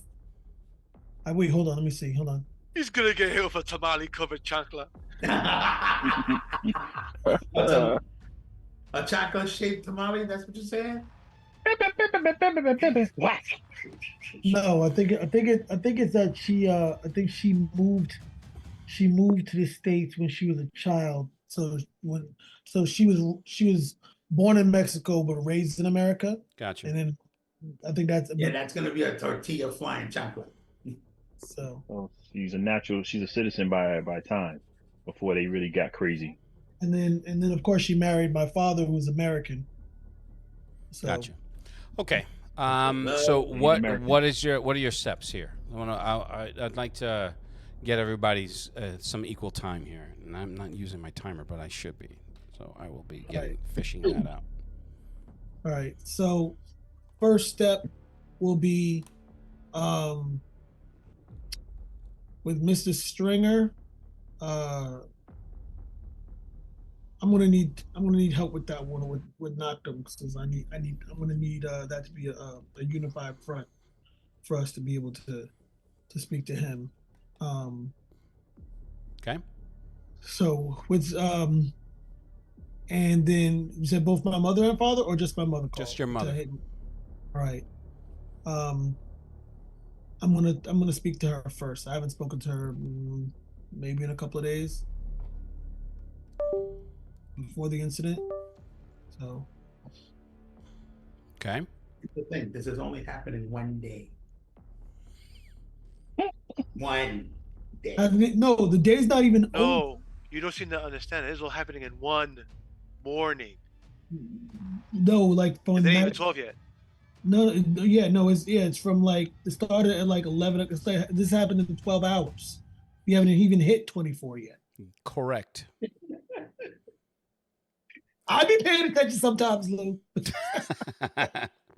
Wait, hold on, let me see. Hold on. He's gonna get hit with a tamale covered chancla. A chocolate shaped tamale, that's what you're saying? No, I think it's that she moved to the States when she was a child. So she was born in Mexico but raised in America. Gotcha. And then I think that's gonna be a tortilla flying chocolate. So she's a citizen by time before they really got crazy. And then of course she married my father, who's American. So. Gotcha. Okay. So what are your steps here? I'd like to get everybody's some equal time here, and I'm not using my timer, but I should be. So I will be fishing that out. All right. So first step will be with Mr. Stringer. I'm gonna need help with that one with Noctum, because I'm gonna need that to be a unified front for us to be able to speak to him. Okay. So with and then you said both my mother and father, or just my mother? Just your mother. All right. I'm gonna speak to her first. I haven't spoken to her maybe in a couple of days before the incident. So. Okay. The thing, this has only happened in one day. One day. No, the day's not even over. No, you don't seem to understand. This is all happening in one morning. No, like from it ain't even 12 yet. No, yeah, no, it's from like it started at like 11. This happened in 12 hours. You haven't even hit 24 yet. Correct. I be paying attention sometimes, Lou.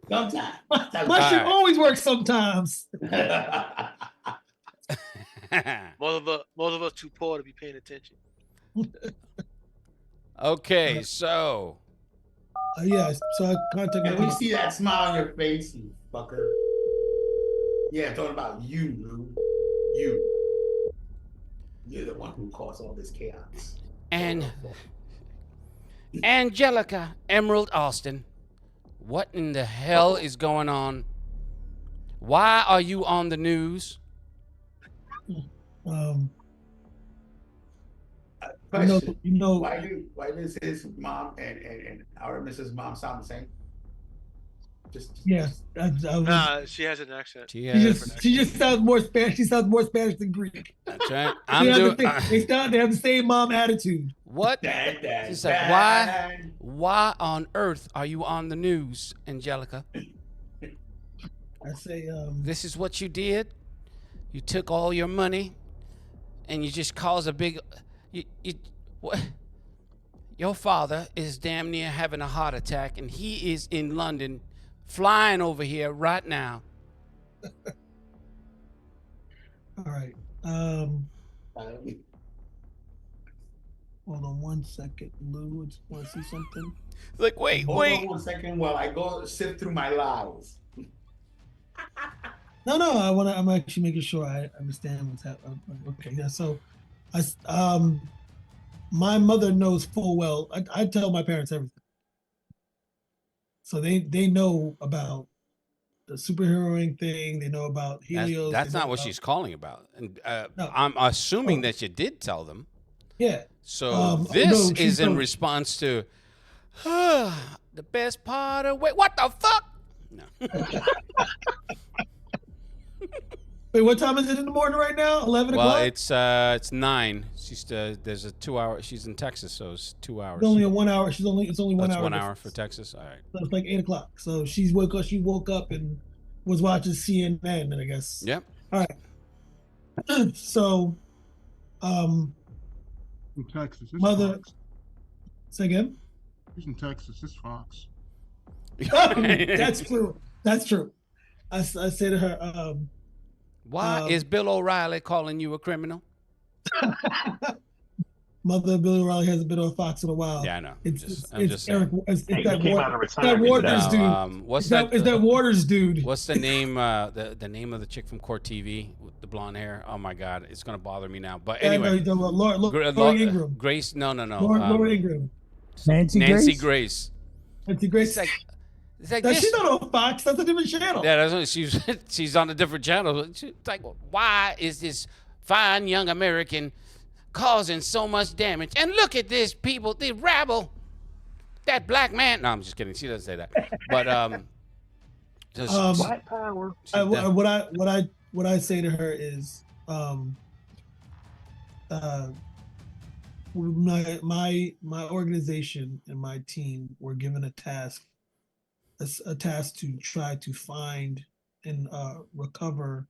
Sometimes. My shit always works sometimes. Most of us too poor to be paying attention. Okay, so Yeah, so I contacted. And we see that smile on your face, you fucker. Yeah, talking about you, Lou. You. You're the one who caused all this chaos. and Angelica Emerald Austin, what in the hell is going on? Why are you on the news? Question. You know, why does his mom and our Mrs. Mom sound the same? yeah, Nah, she has an accent. She she just sounds more Spanish. She sounds more Spanish than Greek. That's right. They have the same mom attitude. What? Dad, She said, why on earth are you on the news, Angelica? I say, This is what you did? You took all your money and you just caused a big... what? Your father is damn near having a heart attack and he is in London flying over here right now. all right. Hold on 1 second, Lou. I just want to see something. Like, wait. Hold on 1 second while I go sift through my lies. No, I'm actually making sure I understand what's happening. Okay, yeah. So, my mother knows full well. I tell my parents everything, so they know about the superheroing thing. They know about Helios. That's not what she's calling about. And No. I'm assuming that you did tell them. Yeah. So this is in response to the best part of what the fuck? No. Wait, what time is it in the morning right now? 11 Well, o'clock. it's 9. She's there's a 2 hour. She's in Texas, so it's 2 hours. It's only a 1 hour. It's only 1 That's hour. 1 hour for Texas. All right. So it's like 8 o'clock. So she woke up and was watching CNN. I guess. Yep. All right. So, In Texas, it's mother. Fox. Say again. He's in Texas, it's Fox. That's true. That's true. I say to her, Why is Bill O'Reilly calling you a criminal? Mother Billy O'Reilly hasn't been on Fox in a while. Yeah, I know. It's just Eric. saying. It's He that came out of that retirement Waters now. dude. What's Is that Waters dude? What's the name? The name of the chick from Court TV with the blonde hair. Oh my God, it's gonna bother me now. But anyway, Lauren Ingram. Grace. No. Lauren Ingram. Nancy Grace. Nancy Grace. It's like Now, this. she's not on Fox. That's a different channel. Yeah, that's what she's on a different channel. It's like, why is this fine young American causing so much damage? And look at this, people, the rabble, that black man. No, I'm just kidding. She doesn't say that. But Black power. What I say to her is, my organization and my team were given a task to try to find and recover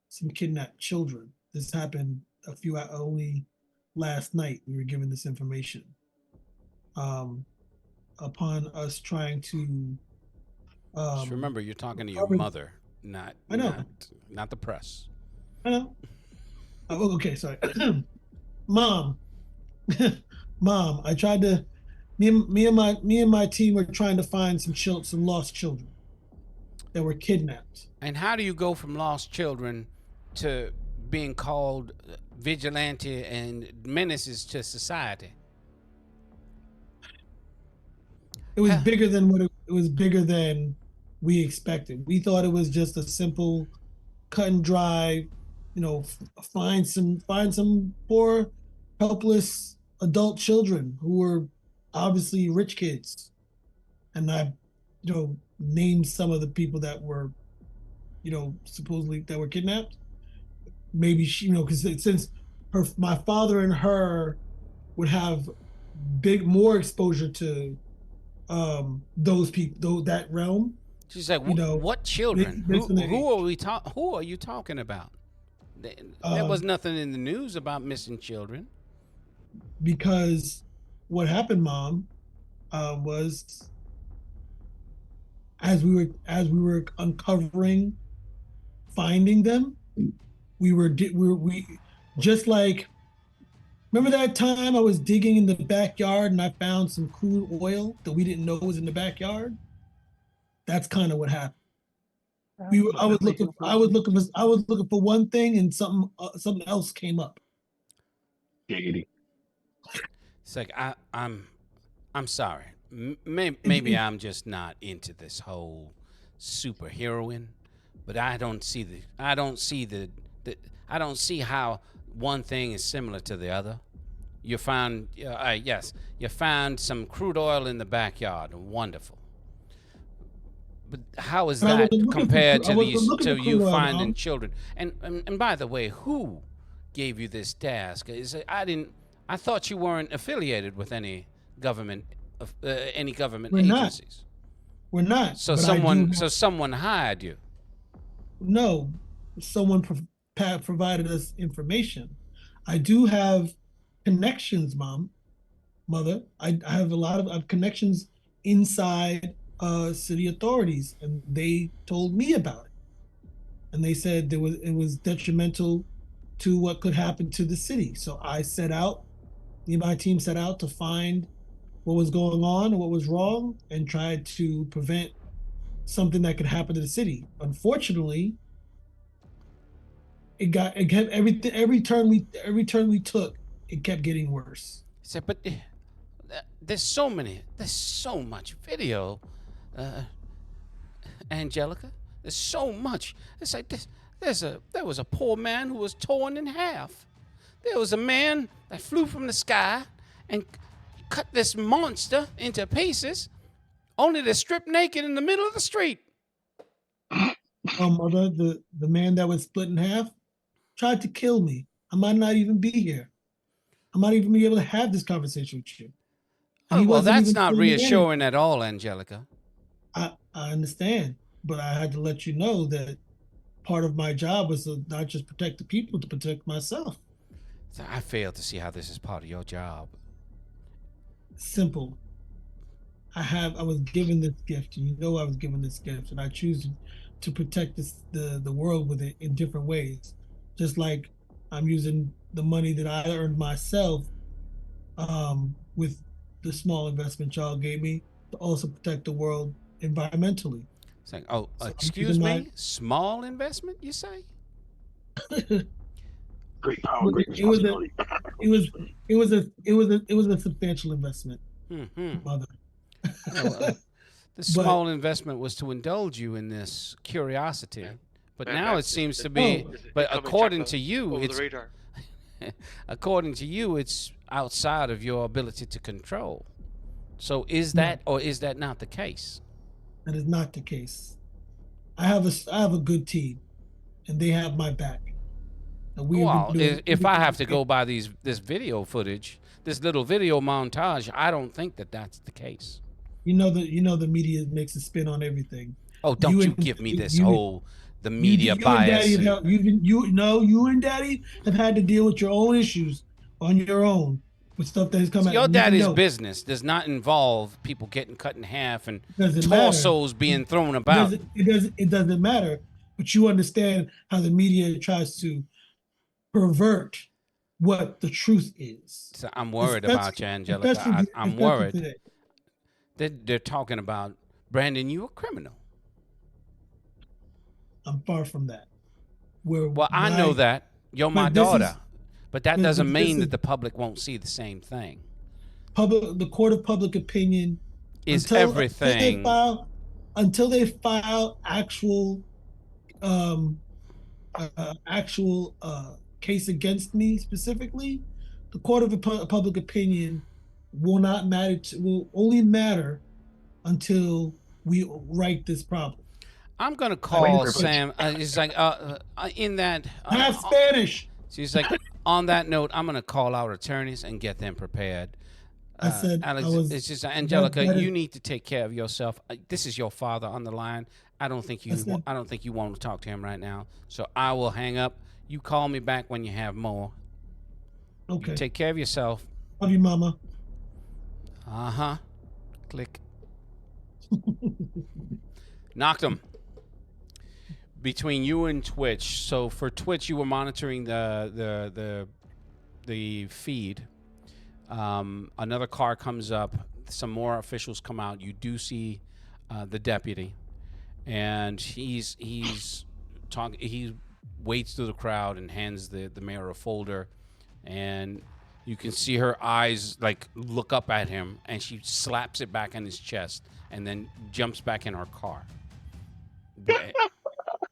some kidnapped children. This happened only last night. We were given this information. Upon us trying to. just remember, you're talking to your mother, not the press. I know. Oh, okay, sorry. Mom, Mom, I tried to. Me and my team were trying to find some lost children that were kidnapped. And how do you go from lost children to being called vigilante and menaces to society? It was bigger than it was bigger than we expected. We thought it was just a simple, cut and dry, find some poor, helpless adult children who were obviously rich kids, and I, named some of the people that were, supposedly that were kidnapped. Maybe she, because since my father and her would have more exposure to those people, that realm. She's like, what children? Who are you talking about? There was nothing in the news about missing children. Because what happened, Mom, was as we were uncovering, finding them, we just like, remember that time I was digging in the backyard and I found some crude oil that we didn't know was in the backyard? That's kind of what happened. I was looking for one thing and something else came up. Giggity. It's like I'm sorry. Maybe I'm just not into this whole superheroine, but I don't see how one thing is similar to the other. You found you found some crude oil in the backyard. Wonderful. But how is that compared to you finding children? And by the way, who gave you this task? I thought you weren't affiliated with any government agencies. We're not. So someone hired you. No, someone provided us information. I do have connections, Mother. I have a lot of connections inside city authorities, and they told me about it. And they said it was detrimental to what could happen to the city. So my team set out to find what was going on and what was wrong and tried to prevent something that could happen to the city. Unfortunately, it kept every turn we took, it kept getting worse. So, but there's so much video, Angelica. There's so much. It's like this. There was a poor man who was torn in half. There was a man that flew from the sky and cut this monster into pieces, only to strip naked in the middle of the street. Mother, the man that was split in half tried to kill me. I might not even be here. I might even be able to have this conversation with you. Well, that's not reassuring at all, Angelica. I understand, but I had to let you know that part of my job was to not just protect the people, to protect myself. I fail to see how this is part of your job. Simple. I was given this gift, and I was given this gift, and I choose to protect the world with it in different ways. Just like I'm using the money that I earned myself, with the small investment y'all gave me, to also protect the world environmentally. It's like, excuse me, small investment, you say? Great power, great responsibility. It was a substantial investment, Mother. The small investment was to indulge you in this curiosity, but now it seems to be. But according to you, it's outside of your ability to control. So is that or is that not the case? That is not the case. I have a good team, and they have my back. If I have to go by this video footage, this little video montage, I don't think that that's the case. The media makes a spin on everything. Oh, don't you give me this the media bias. You and Daddy have had to deal with your own issues on your own with stuff that has come out. Your daddy's business does not involve people getting cut in half and torsos being thrown about. It doesn't matter, but you understand how the media tries to pervert what the truth is. So I'm worried about you, Angelica. I'm worried. They're talking about branding you a criminal. I'm far from that. I know that. You're my daughter. But that doesn't mean that the public won't see the same thing. The court of public opinion is everything. Until they file actual case against me specifically, the court of public opinion will only matter until we right this problem. I'm gonna call Sam. He's like, in that. I have Spanish. She's like, on that note, I'm gonna call our attorneys and get them prepared. I said, Alex, it's just Angelica. You need to take care of yourself. This is your father on the line. I don't think you want to talk to him right now. So I will hang up. You call me back when you have more. Okay. You take care of yourself. Love you, Mama. Uh-huh. Click. Knocked him. Between you and Twitch. So for Twitch, you were monitoring the feed. Another car comes up. Some more officials come out. You do see the deputy, and he's talking. He waits through the crowd and hands the mayor a folder, and you can see her eyes like look up at him, and she slaps it back on his chest, and then jumps back in her car.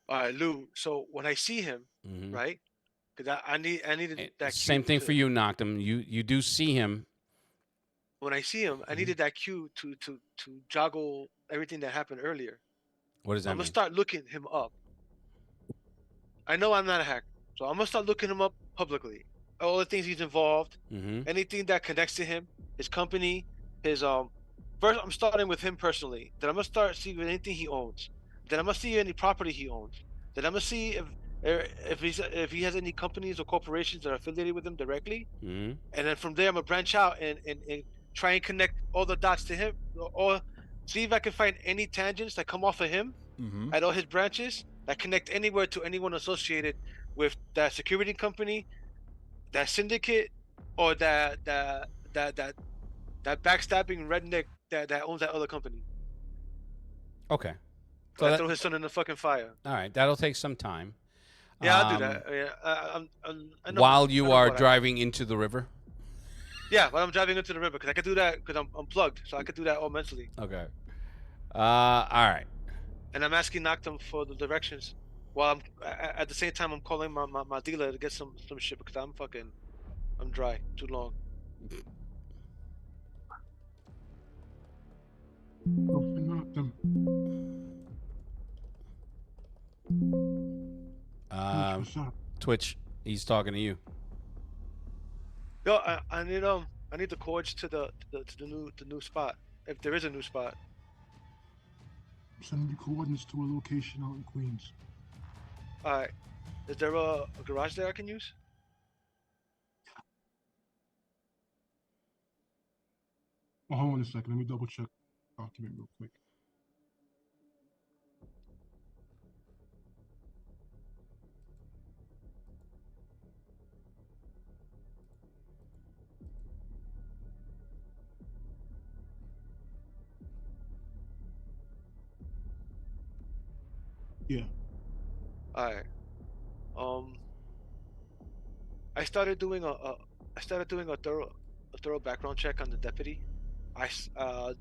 All right, Lou. So when I see him, Mhm. right? Because I needed that cue. Same thing for you, Noctum. You do see him. When I see him, I needed that cue to joggle everything that happened earlier. What does So that I'm gonna mean? start looking him up. I know I'm not a hacker, so I'm gonna start looking him up publicly. All the things he's involved, Mm-hmm. anything that connects to him, his company, his First, I'm starting with him personally. Then I'm gonna start seeing anything he owns. Then I'm gonna see any property he owns. Then I'm gonna see if he has any companies or corporations that are affiliated with him directly. Mm-hmm. And then from there, I'm gonna branch out and try and connect all the dots to him, or see if I can find any tangents that come off of him Mm-hmm. at all his branches that connect anywhere to anyone associated with that security company, that syndicate, or that backstabbing redneck that owns that other company. Okay. Or So that that throw his son in the fucking fire. all right. That'll take some time. Yeah, I'll do that. Yeah, I know. While you I know are about that. driving into the river. Yeah, while I'm driving into the river, because I could do that because I'm plugged, so I could do that all mentally. Okay. All right. And I'm asking Noctum for the directions, while I'm at the same time I'm calling my dealer to get some shit because I'm dry too long. Open up them. What's up? Twitch. He's talking to you. Yo, I need the codes to the new spot, if there is a new spot. I'm sending you coordinates to a location out in Queens. All right, is there a garage there I can use? Oh, hold on a second. Let me double check the document real quick. Yeah. All right. I started doing a thorough background check on the deputy.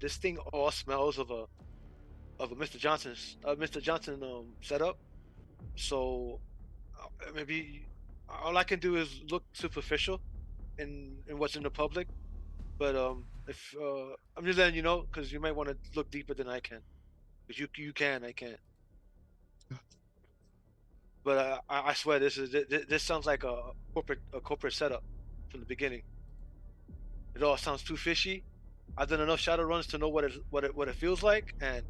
This thing all smells of a Mr. Johnson setup. So maybe all I can do is look superficial in what's in the public. But if I'm just letting you know because you might want to look deeper than I can. Because you can, I can't. But I swear this sounds like a corporate setup from the beginning. It all sounds too fishy. I've done enough shadow runs to know what it feels like, and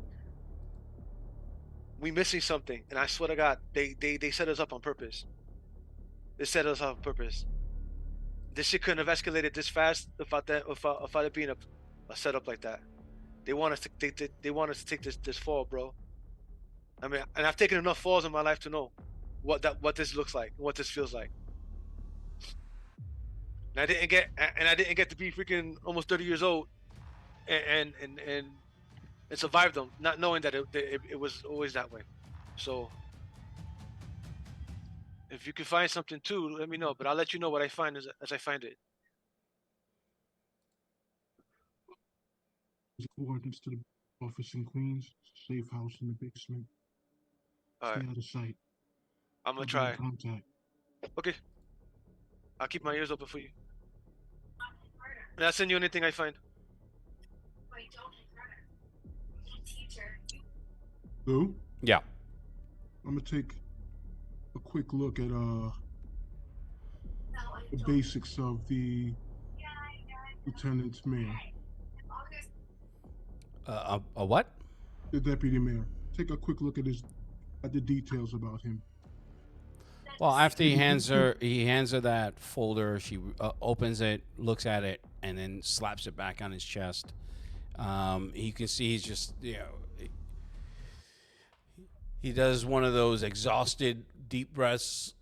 we missing something. And I swear to God, they set us up on purpose. They set us up on purpose. This shit couldn't have escalated this fast without it being a setup like that. They want us to they want us to take this fall, bro. I mean, and I've taken enough falls in my life to know what this looks like, what this feels like. And I didn't get to be freaking almost 30 years old and survive them, not knowing that it was always that way. So if you can find something too, let me know. But I'll let you know what I find as I find it. There's coordinates to the office in Queens, safe house in the basement. All Stay right, out of sight. I'm gonna I'll be in try. contact. Okay, I'll keep my ears open for you. And I'll send you anything I find. Lou? Yeah. I'm gonna take a quick look at the basics of the lieutenant mayor, A what? the deputy mayor. Take a quick look at the details about him. Well, after he hands her that folder. She opens it, looks at it, and then slaps it back on his chest. You can see he's just, he does one of those exhausted deep breaths,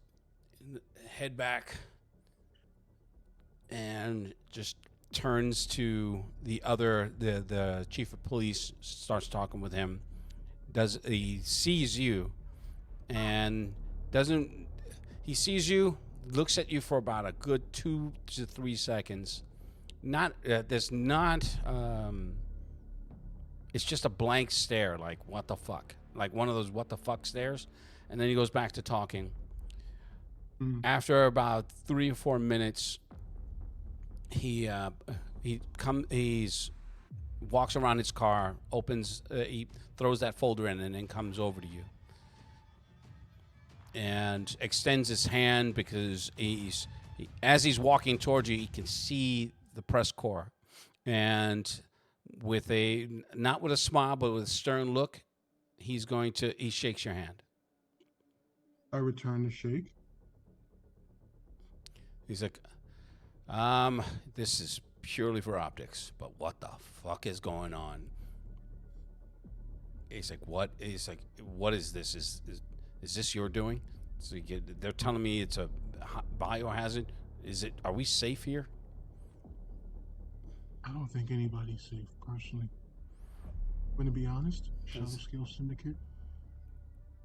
head back, and just turns to the chief of police, starts talking with him. He sees you and doesn't he sees you, looks at you for about a good 2 to 3 seconds. Not there's not it's just a blank stare, like what the fuck, like one of those what the fuck stares, and then he goes back to talking. After about 3 or 4 minutes, he walks around his car, he throws that folder in, and then comes over to you and extends his hand, because as he's walking towards you, he can see the press corps, and with not with a smile but with a stern look, he shakes your hand. I return the shake. He's like, this is purely for optics, but what the fuck is going on? He's like, what? He's like, what is this? Is this your doing? So they're telling me it's a biohazard. Are we safe here? I don't think anybody's safe, personally. I'm gonna be honest, Shadow Scale Syndicate,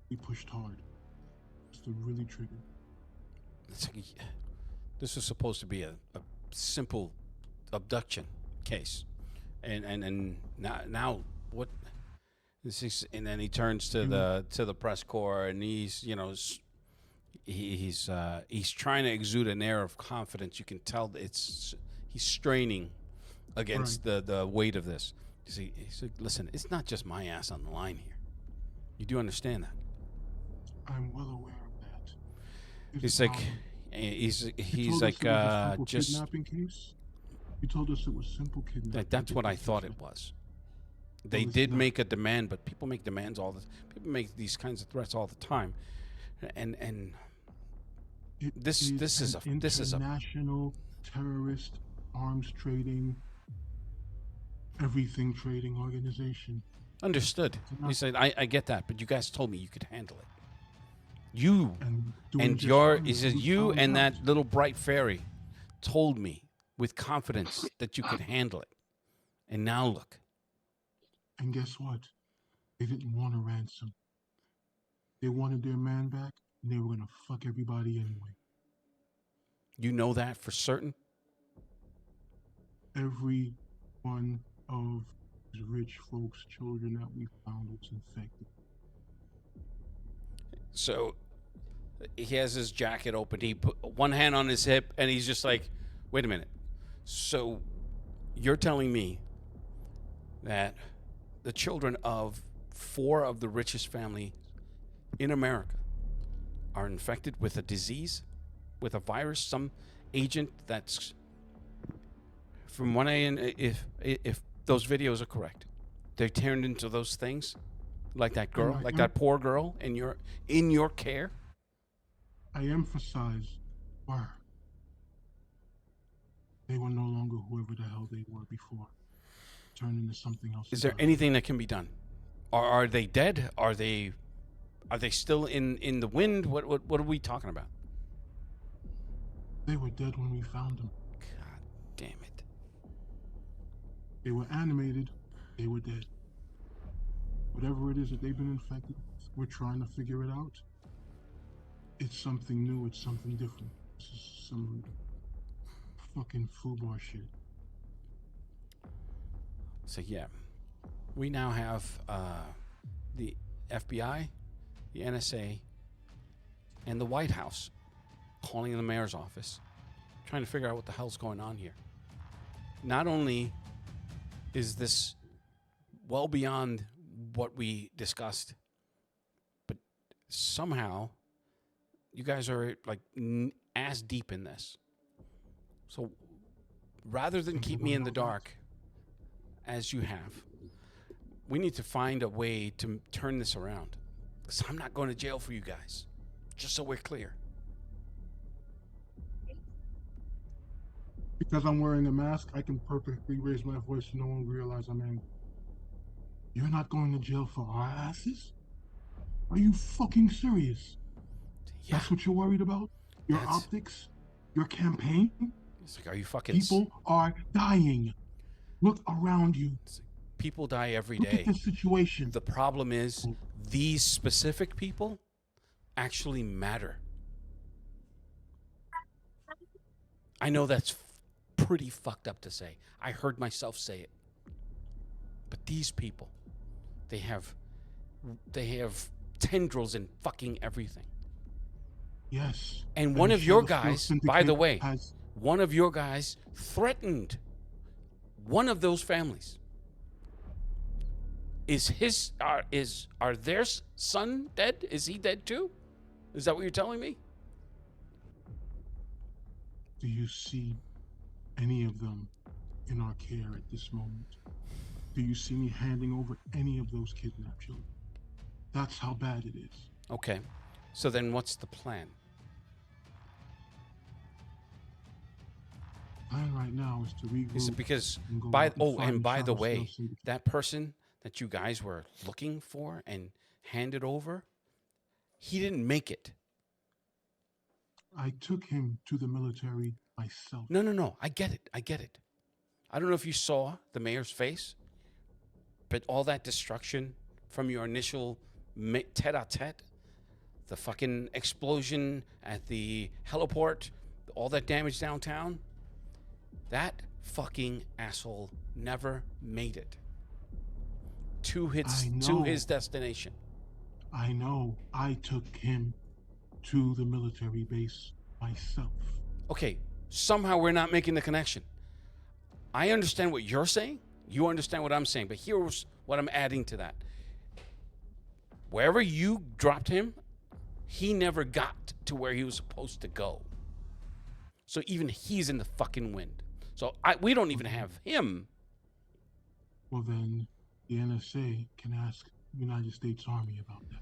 we pushed hard. Just to really trigger. It's like, this was supposed to be a simple abduction case, and now what? And then he turns to the press corps, and he's trying to exude an air of confidence. You can tell he's straining against the weight of this. He's like, listen, it's not just my ass on the line here. You do understand that? I'm well aware of that. He's like, just kidnapping case. You told us it was simple kidnapping. That's what I thought it was. They did make a demand, but people make demands people make these kinds of threats all the time, and this is a international terrorist arms trading, everything trading organization. Understood. He said, I get that, but you guys told me you could handle it. You and that little bright fairy told me with confidence that you could handle it, and now look. And guess what? They didn't want a ransom. They wanted their man back, and they were gonna fuck everybody anyway. You know that for certain? Every one of these rich folks' children that we found was infected. So he has his jacket open. He put one hand on his hip, and he's just like, wait a minute. So you're telling me that the children of 4 of the richest families in America are infected with a disease, with a virus, some agent that's, from what if those videos are correct, they turned into those things, like that girl, like that poor girl in your care. I emphasize were. They were no longer whoever the hell they were before. Turned into something else. Is there anything that can be done? Are they dead? Are they still in the wind? What are we talking about? They were dead when we found them. God damn it. They were animated. They were dead. Whatever it is that they've been infected with, we're trying to figure it out. It's something new. It's something different. This is some fucking FUBAR shit. So yeah, we now have the FBI, the NSA, and the White House calling the mayor's office, trying to figure out what the hell's going on here. Not only is this well beyond what we discussed, but somehow you guys are like ass deep in this. So rather than keep me in the dark, as you have, we need to find a way to turn this around. Because I'm not going to jail for you guys. Just so we're clear. Because I'm wearing a mask, I can perfectly raise my voice and no one will realize I'm angry. You're not going to jail for our asses? Are you fucking serious? Yeah, That's what you're worried about? Your that's. optics? Your campaign? It's like, are you fucking? People are dying. Look around you. It's like, people die every Look at day. the situation. The problem is these specific people actually matter. I know that's pretty fucked up to say. I heard myself say it. But these people, they have tendrils in fucking everything. Yes. And one of your guys, by the way, has one of your guys threatened one of those families. Are their son dead? Is he dead too? Is that what you're telling me? Do you see any of them in our care at this moment? Do you see me handing over any of those kidnapped children? That's how bad it is. Okay. So then what's the plan? Plan right now is to regroup. Is it because and go by out and find by the Charles way, Snell syndicate. that person that you guys were looking for and handed over, he didn't make it. I took him to the military myself. No. I get it. I don't know if you saw the mayor's face, but all that destruction from your initial tete-a-tete, the fucking explosion at the heliport, all that damage downtown, that fucking asshole never made it to his destination. I know. I took him to the military base myself. Okay, somehow we're not making the connection. I understand what you're saying. You understand what I'm saying. But here's what I'm adding to that. Wherever you dropped him, he never got to where he was supposed to go. So even he's in the fucking wind. So we don't even have him. Well, then the NSA can ask the United States Army about that.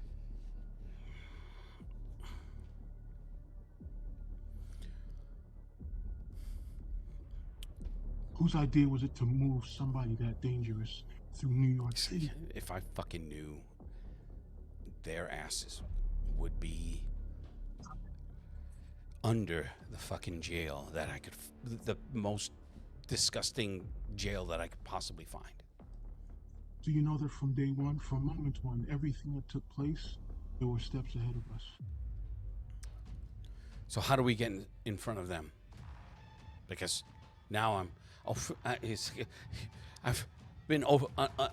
Whose idea was it to move somebody that dangerous through New York City? If I fucking knew, their asses would be under the fucking jail that I could, the most disgusting jail that I could possibly find. Do you know that from day one, from moment one, everything that took place, there were steps ahead of us? So how do we get in front of them? Because now I've been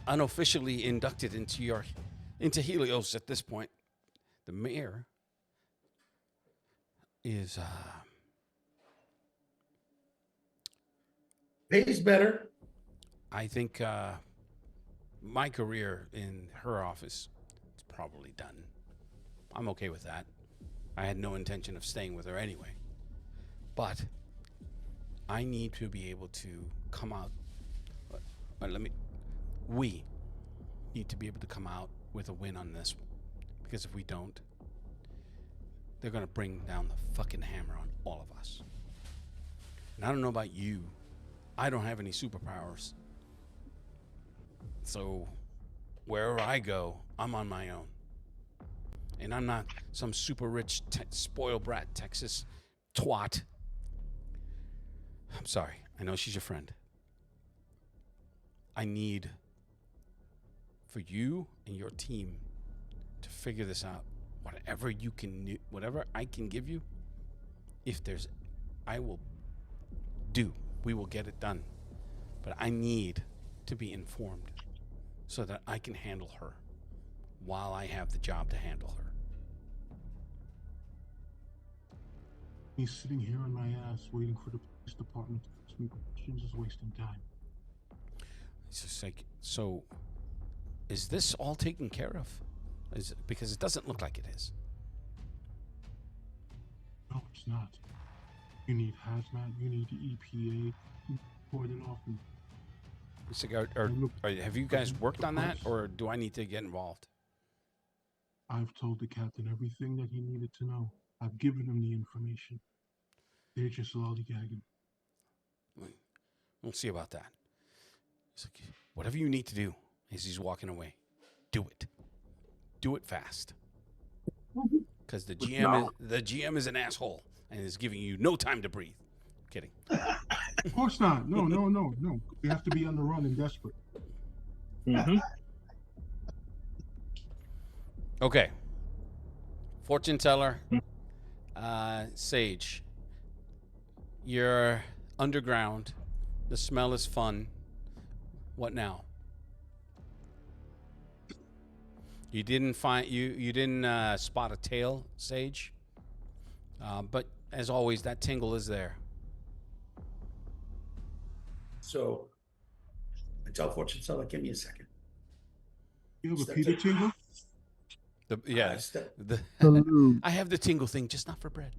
unofficially inducted into Helios at this point. The mayor is Pays better. I think my career in her office is probably done. I'm okay with that. I had no intention of staying with her anyway. But I need to be able to come out. We need to be able to come out with a win on this. Because if we don't, they're going to bring down the fucking hammer on all of us. And I don't know about you. I don't have any superpowers. So wherever I go, I'm on my own. And I'm not some super rich, spoiled brat Texas twat. I'm sorry. I know she's your friend. I need for you and your team to figure this out. Whatever you can, whatever I can give you, I will do. We will get it done. But I need to be informed so that I can handle her while I have the job to handle her. Me sitting here on my ass waiting for the police department to ask me questions is wasting time. It's just like, so is this all taken care of? Because it doesn't look like it is. No, it's not. You need hazmat, you need the EPA, cordon off. It's like, have you guys worked on that, or do I need to get involved? I've told the captain everything that he needed to know. I've given him the information. They're just lollygagging. We'll see about that. He's like, whatever you need to do as he's walking away, do it. Do it fast. Because the GM is an asshole and is giving you no time to breathe. Kidding. Of course not. No. We have to be on the run and desperate. Mm-hmm. Okay. Fortune teller, Sage. You're underground. The smell is fun. What now? You didn't spot a tail, Sage. But as always, that tingle is there. So I tell fortune teller, give me a second. You have a Step Peter to- tingle? I step- Salute. I have the tingle thing, just not for bread.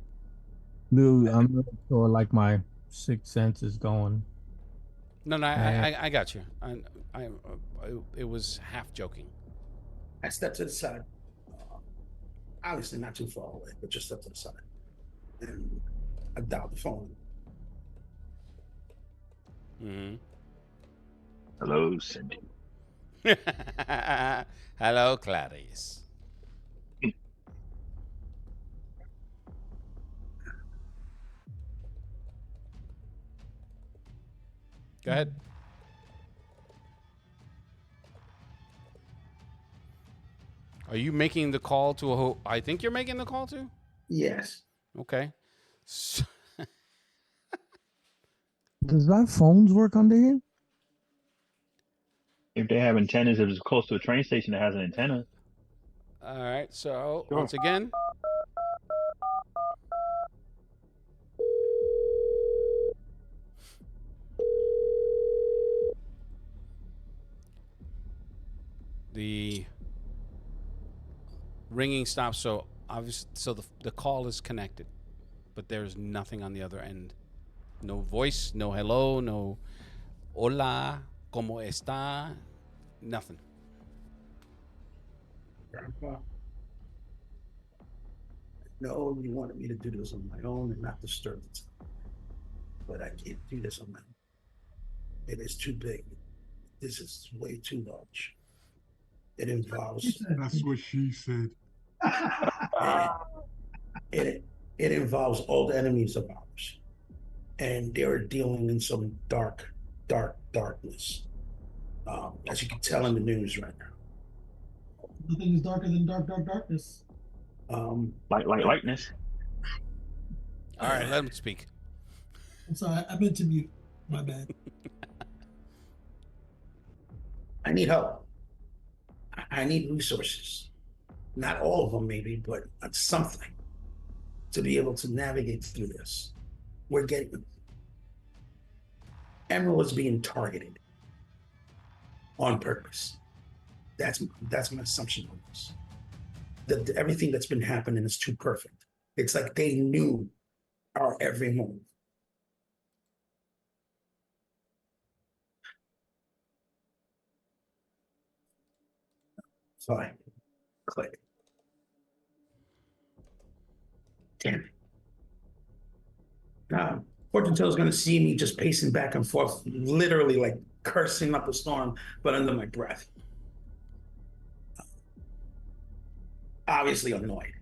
Dude, I'm not sure like my sixth sense is going. No, I got you. It was half joking. I step to the side. Obviously not too far away, but just step to the side. And I dial the phone. Mm-hmm. Hello, Cindy. Hello, Clarice. Go ahead. Are you making the call to a I think you're making the call to? Yes. Okay. So, Does our phones work under here? If they have antennas, if it's close to a train station that has an antenna, all right. So Sure. once again, the ringing stops. So obviously, so the call is connected, but there's nothing on the other end. No voice, no hello, no hola, como está, nothing. Grandpa, no, you wanted me to do this on my own and not disturb the time. But I can't do this on my own. It is too big. This is way too large. It involves That's what she said. it involves old enemies of ours. And they're dealing in some darkness. As you can tell in the news right now. Nothing is darker than darkness. lightness. All right, let him speak. I'm sorry, I meant to mute. My bad. I need help. I need resources. Not all of them, maybe, but something to be able to navigate through this. We're getting Emerald is being targeted on purpose. That's my assumption on this. Everything that's been happening is too perfect. It's like they knew our every move. Fine. Click. Damn it. Fortune teller's gonna see me just pacing back and forth, literally like cursing up a storm, but under my breath. Obviously annoyed.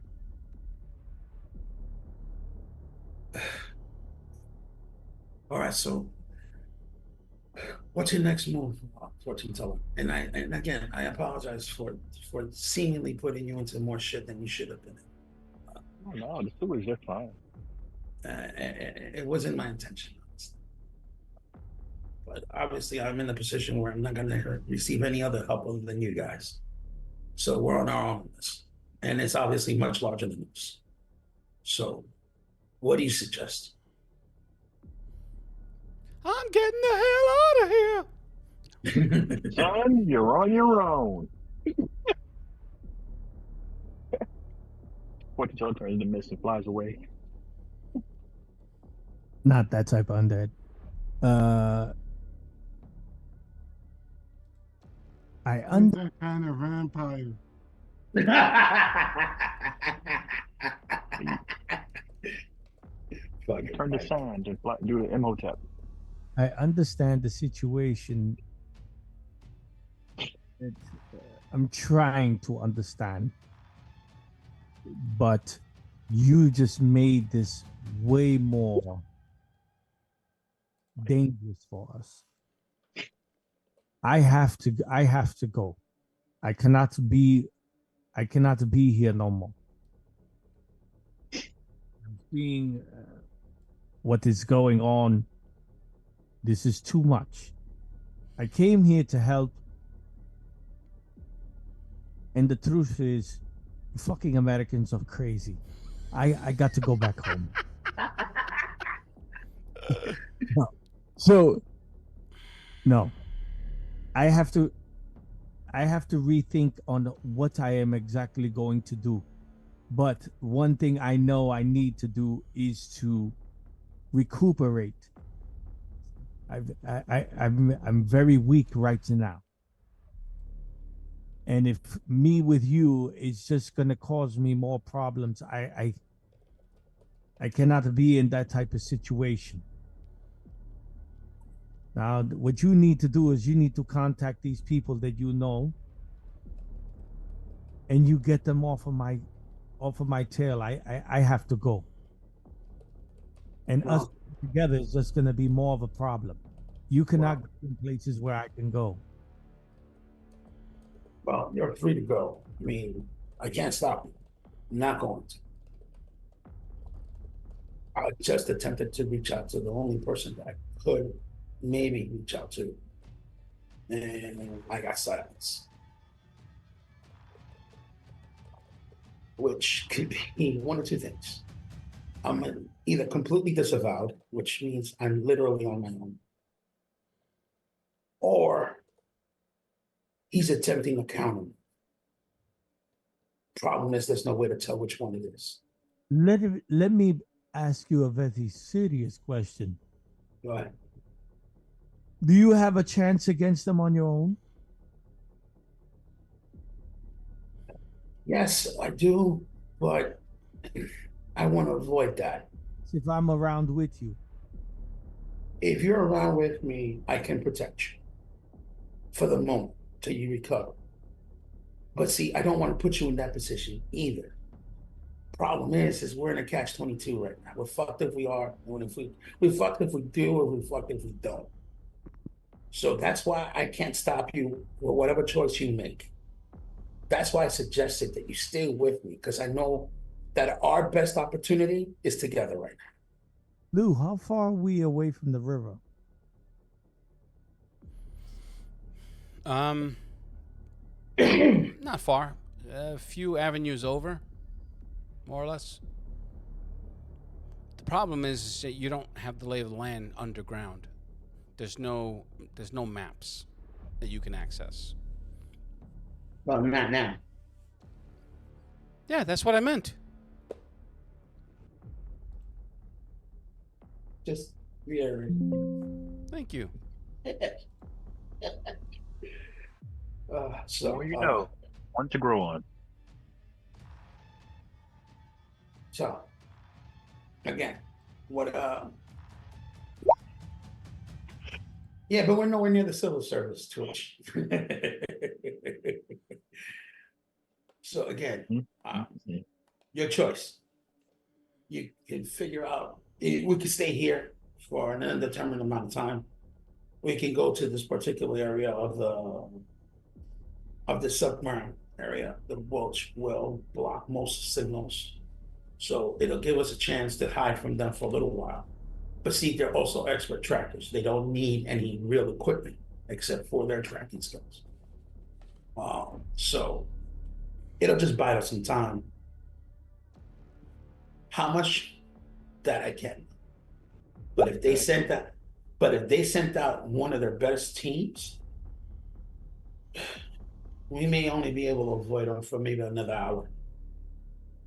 All right, so what's your next move, fortune teller? And again, I apologize for seemingly putting you into more shit than you should have been in. Oh no, the sewers are fine. It wasn't my intention, honestly. But obviously, I'm in a position where I'm not going to receive any other help other than you guys. So we're on our own in this, and it's obviously much larger than us. So, what do you suggest? I'm getting the hell out of here. Son, you're on your own. Fortune teller turns into mist and flies away. Not that type of undead. I'm that kind of vampire. Fucking Turn to right. sand and fly, do the Imhotep. I understand the situation. It, I'm trying to understand, but you just made this way more dangerous for us. I have to go. I cannot be I cannot be here no more. Seeing what is going on, this is too much. I came here to help, and the truth is, fucking Americans are crazy. I got to go back home. No. So no, I have to I have to rethink on what I am exactly going to do. But one thing I know I need to do is to recuperate. I'm very weak right now, and if me with you is just gonna cause me more problems, I cannot be in that type of situation. Now, what you need to do is you need to contact these people that you know, and you get them off of my tail. I have to go, and us Well, together is just gonna be more of a problem. You cannot well, go in places where I can go. well, you're free to go. I mean, I can't stop you. I'm not going to. I just attempted to reach out to the only person that I could maybe reach out to, and I got silence, which could be one of two things. I'm either completely disavowed, which means I'm literally on my own, or he's attempting to counter me. Problem is, there's no way to tell which one it is. Let me ask you a very serious question. Go ahead. Do you have a chance against them on your own? Yes, I do, but I want to avoid that. If I'm around with you, If you're around with me, I can protect you for the moment till you recover. But see, I don't want to put you in that position either. Problem is we're in a catch-22 right now. We're fucked if we are, and if we fucked if we do, or we fucked if we don't. So that's why I can't stop you with whatever choice you make. That's why I suggested that you stay with me, because I know that our best opportunity is together right Lou, how far are we away from the river? Um, now. not far. A few avenues over, more or less. The problem is that you don't have the lay of the land underground. There's no maps that you can access. Well, not now. Yeah, that's what I meant. Just reiterate. Thank you. The more you know, one to grow on. So again, what yeah, but we're nowhere near the civil service, Twitch. So again, your choice. You can figure out, we can stay here for an undetermined amount of time. We can go to this particular area of the submarine area. The Welch will block most signals. So it'll give us a chance to hide from them for a little while. But see, they're also expert trackers. They don't need any real equipment except for their tracking skills. So it'll just buy us some time. How much that I can. But if they sent out one of their best teams, we may only be able to avoid them for maybe another hour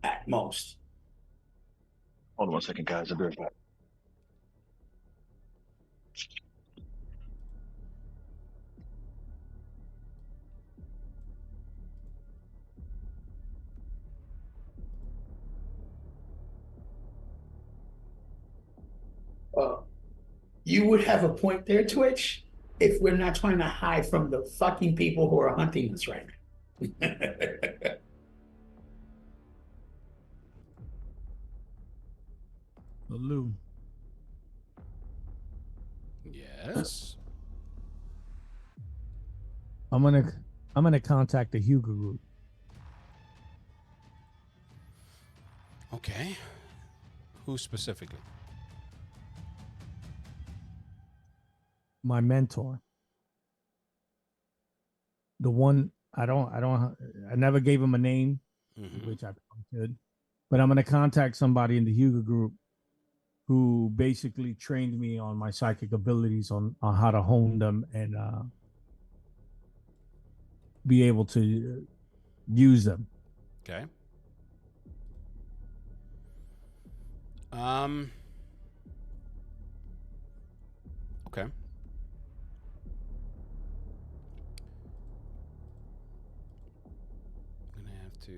at most. Hold on 1 second, guys. I'll be right back. You would have a point there, Twitch, if we're not trying to hide from the fucking people who are hunting us right now. Lou, Yes. I'm gonna contact the Hugo group. Okay. Who specifically? My mentor. The one I never gave him a name, Mhm. which I probably should. But I'm gonna contact somebody in the Hugo group who basically trained me on my psychic abilities on how to hone them and be able to use them. Okay. Um. Okay. I'm gonna have to.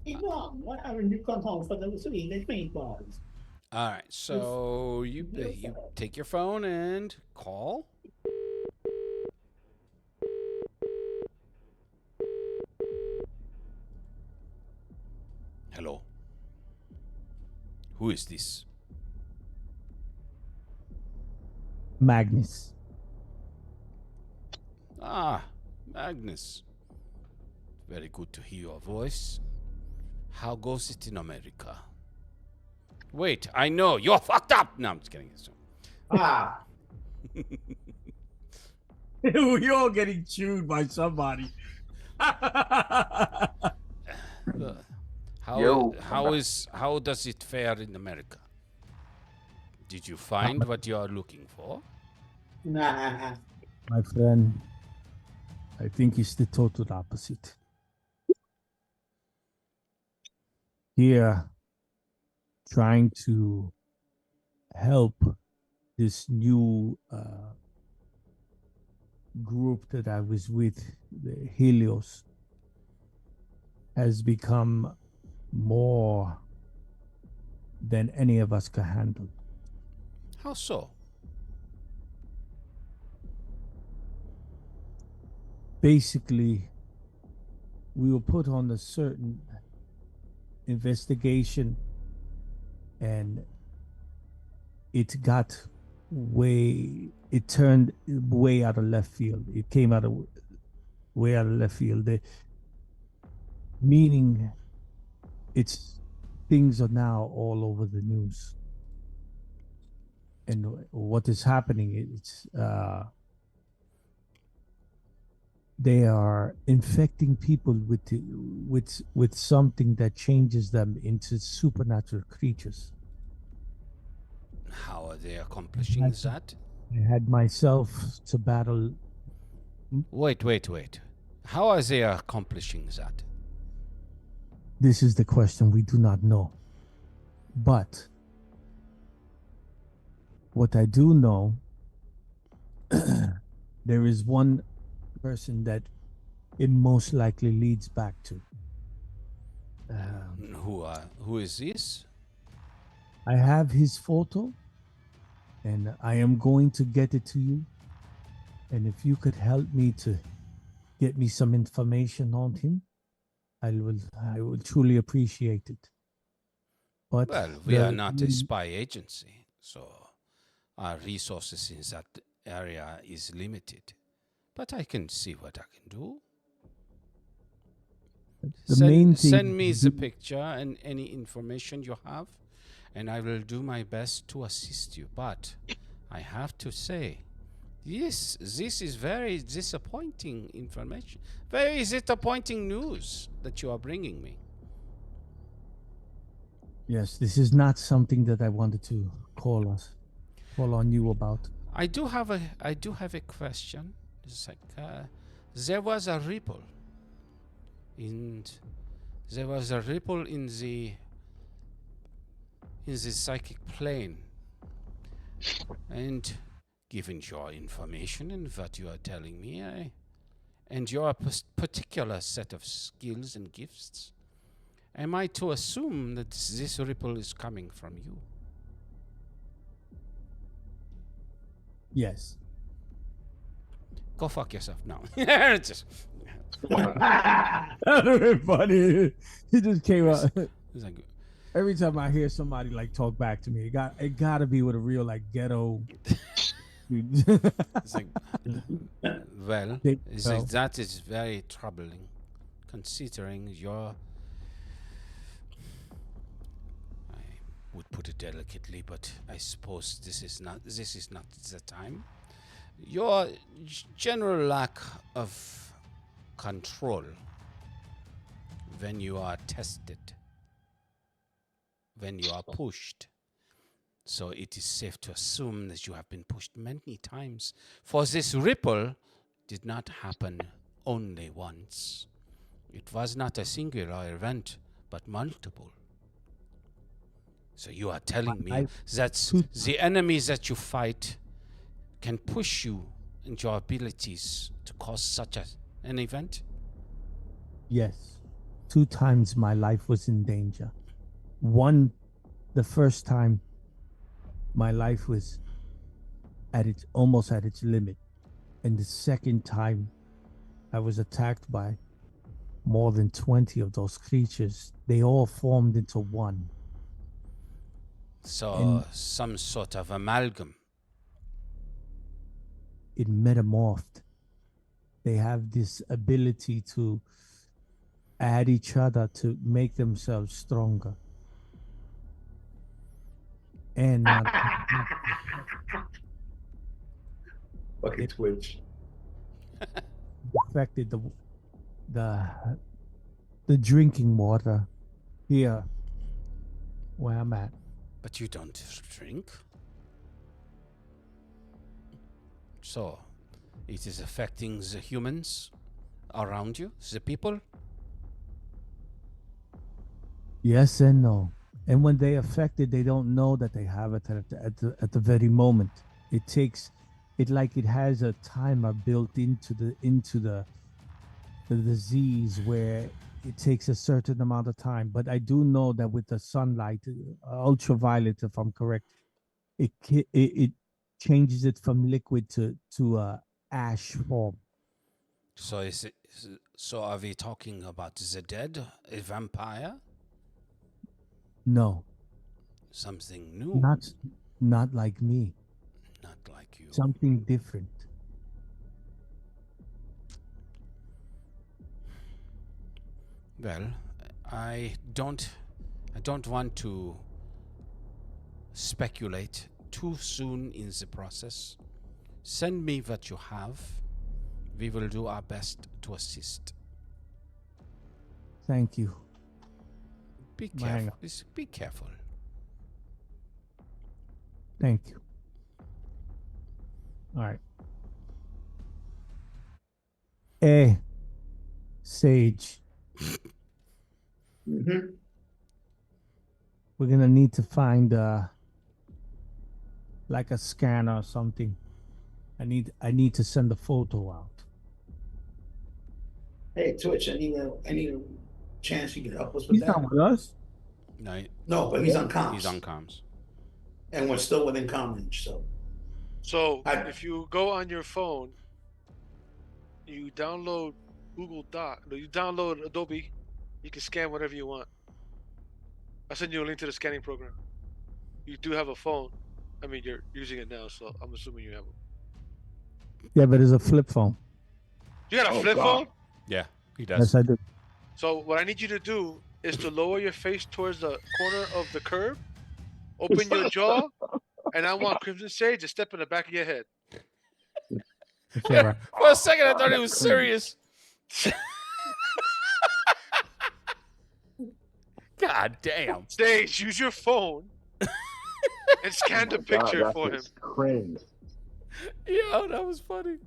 Hey, Mom, what haven't you come home for the sweet meatballs? All right. So you take your phone and call. Hello. Who is this? Magnus. Ah, Magnus. Very good to hear your voice. How goes it in America? Wait, I know you're fucked up. No, I'm just kidding. Ah, We're all getting chewed by somebody. How does it fare in America? Did you find what you are looking for? nah. My friend, I think it's the total opposite. Here, trying to help this new group that I was with, the Helios, has become more than any of us could handle. How so? Basically, we were put on a certain investigation and it turned way out of left field. It came out of way out of left field. Meaning it's things are now all over the news. And what is happening, it's they are infecting people with something that changes them into supernatural creatures. How are they accomplishing that? I had myself to battle. Wait. How are they accomplishing that? This is the question we do not know. But what I do know, there is one person that it most likely leads back to. Who is this? I have his photo, and I am going to get it to you. And if you could help me to get me some information on him, I will truly appreciate it. But Well, we are not a spy agency, so our resources in that area is limited. But I can see what I can do. Send me the picture and any information you have, and I will do my best to assist you. But I have to say, this is very disappointing information. Very disappointing news that you are bringing me. Yes, this is not something that I wanted to call on you about. I do have a question. It's like, there was a ripple in the psychic plane, and given your information and what you are telling me, and your particular set of skills and gifts, am I to assume that this ripple is coming from you? Yes. Go fuck yourself now. Just, That would have been funny. He just came out. it's like, Every time I hear somebody like talk back to me, it gotta be with a real like ghetto. it's like, well, it's Well. like, that is very troubling, considering your. I would put it delicately, but I suppose this is not the time. Your general lack of control when you are tested, when you are pushed. So it is safe to assume that you have been pushed many times. For this ripple did not happen only once. It was not a singular event, but multiple. So you are telling me that the enemies that you fight can push you and your abilities to cause such an event? Yes. 2 times my life was in danger. One, the first time my life was almost at its limit. And the second time I was attacked by more than 20 of those creatures. They all formed into one. So some sort of amalgam. It metamorphed. They have this ability to add each other to make themselves stronger. And not Fucking Twitch. affected the drinking water here where I'm at. But you don't drink. So, it is affecting the humans around you, the people? Yes and no. And when they affected, they don't know that they have it at the very moment. It takes it like it has a timer built into the disease where it takes a certain amount of time. But I do know that with the sunlight, ultraviolet, if I'm correct, it changes it from liquid to ash form. So so are we talking about the dead, a vampire? No, Something new? not like me. Not like you. Something different. Well, I don't want to speculate too soon in the process. Send me what you have. We will do our best to assist. Thank you. Be Hang careful. Be careful. Thank you. All right. Hey, Sage. Mm-hmm. We're gonna need to find like a scanner or something. I need to send a photo out. Hey, Twitch, I need a chance you can help us with He's that. not with us. No, No, but he's on comms. he's on comms. And we're still within comm range, so. So if you go on your phone, you download Google Doc. No, you download Adobe. You can scan whatever you want. I'll send you a link to the scanning program. You do have a phone. I mean, you're using it now, so I'm assuming you have it. Yeah, but it's a flip phone. You got a Oh, flip God. phone? Yeah, he does. Yes, I do. So what I need you to do is to lower your face towards the corner of the curb, open your jaw, and I want Crimson Sage to step in the back of your head. It's all right. For a second, I thought he was serious. God damn. Sage, use your phone and scan the picture for him. Cringe. Yeah, that was funny.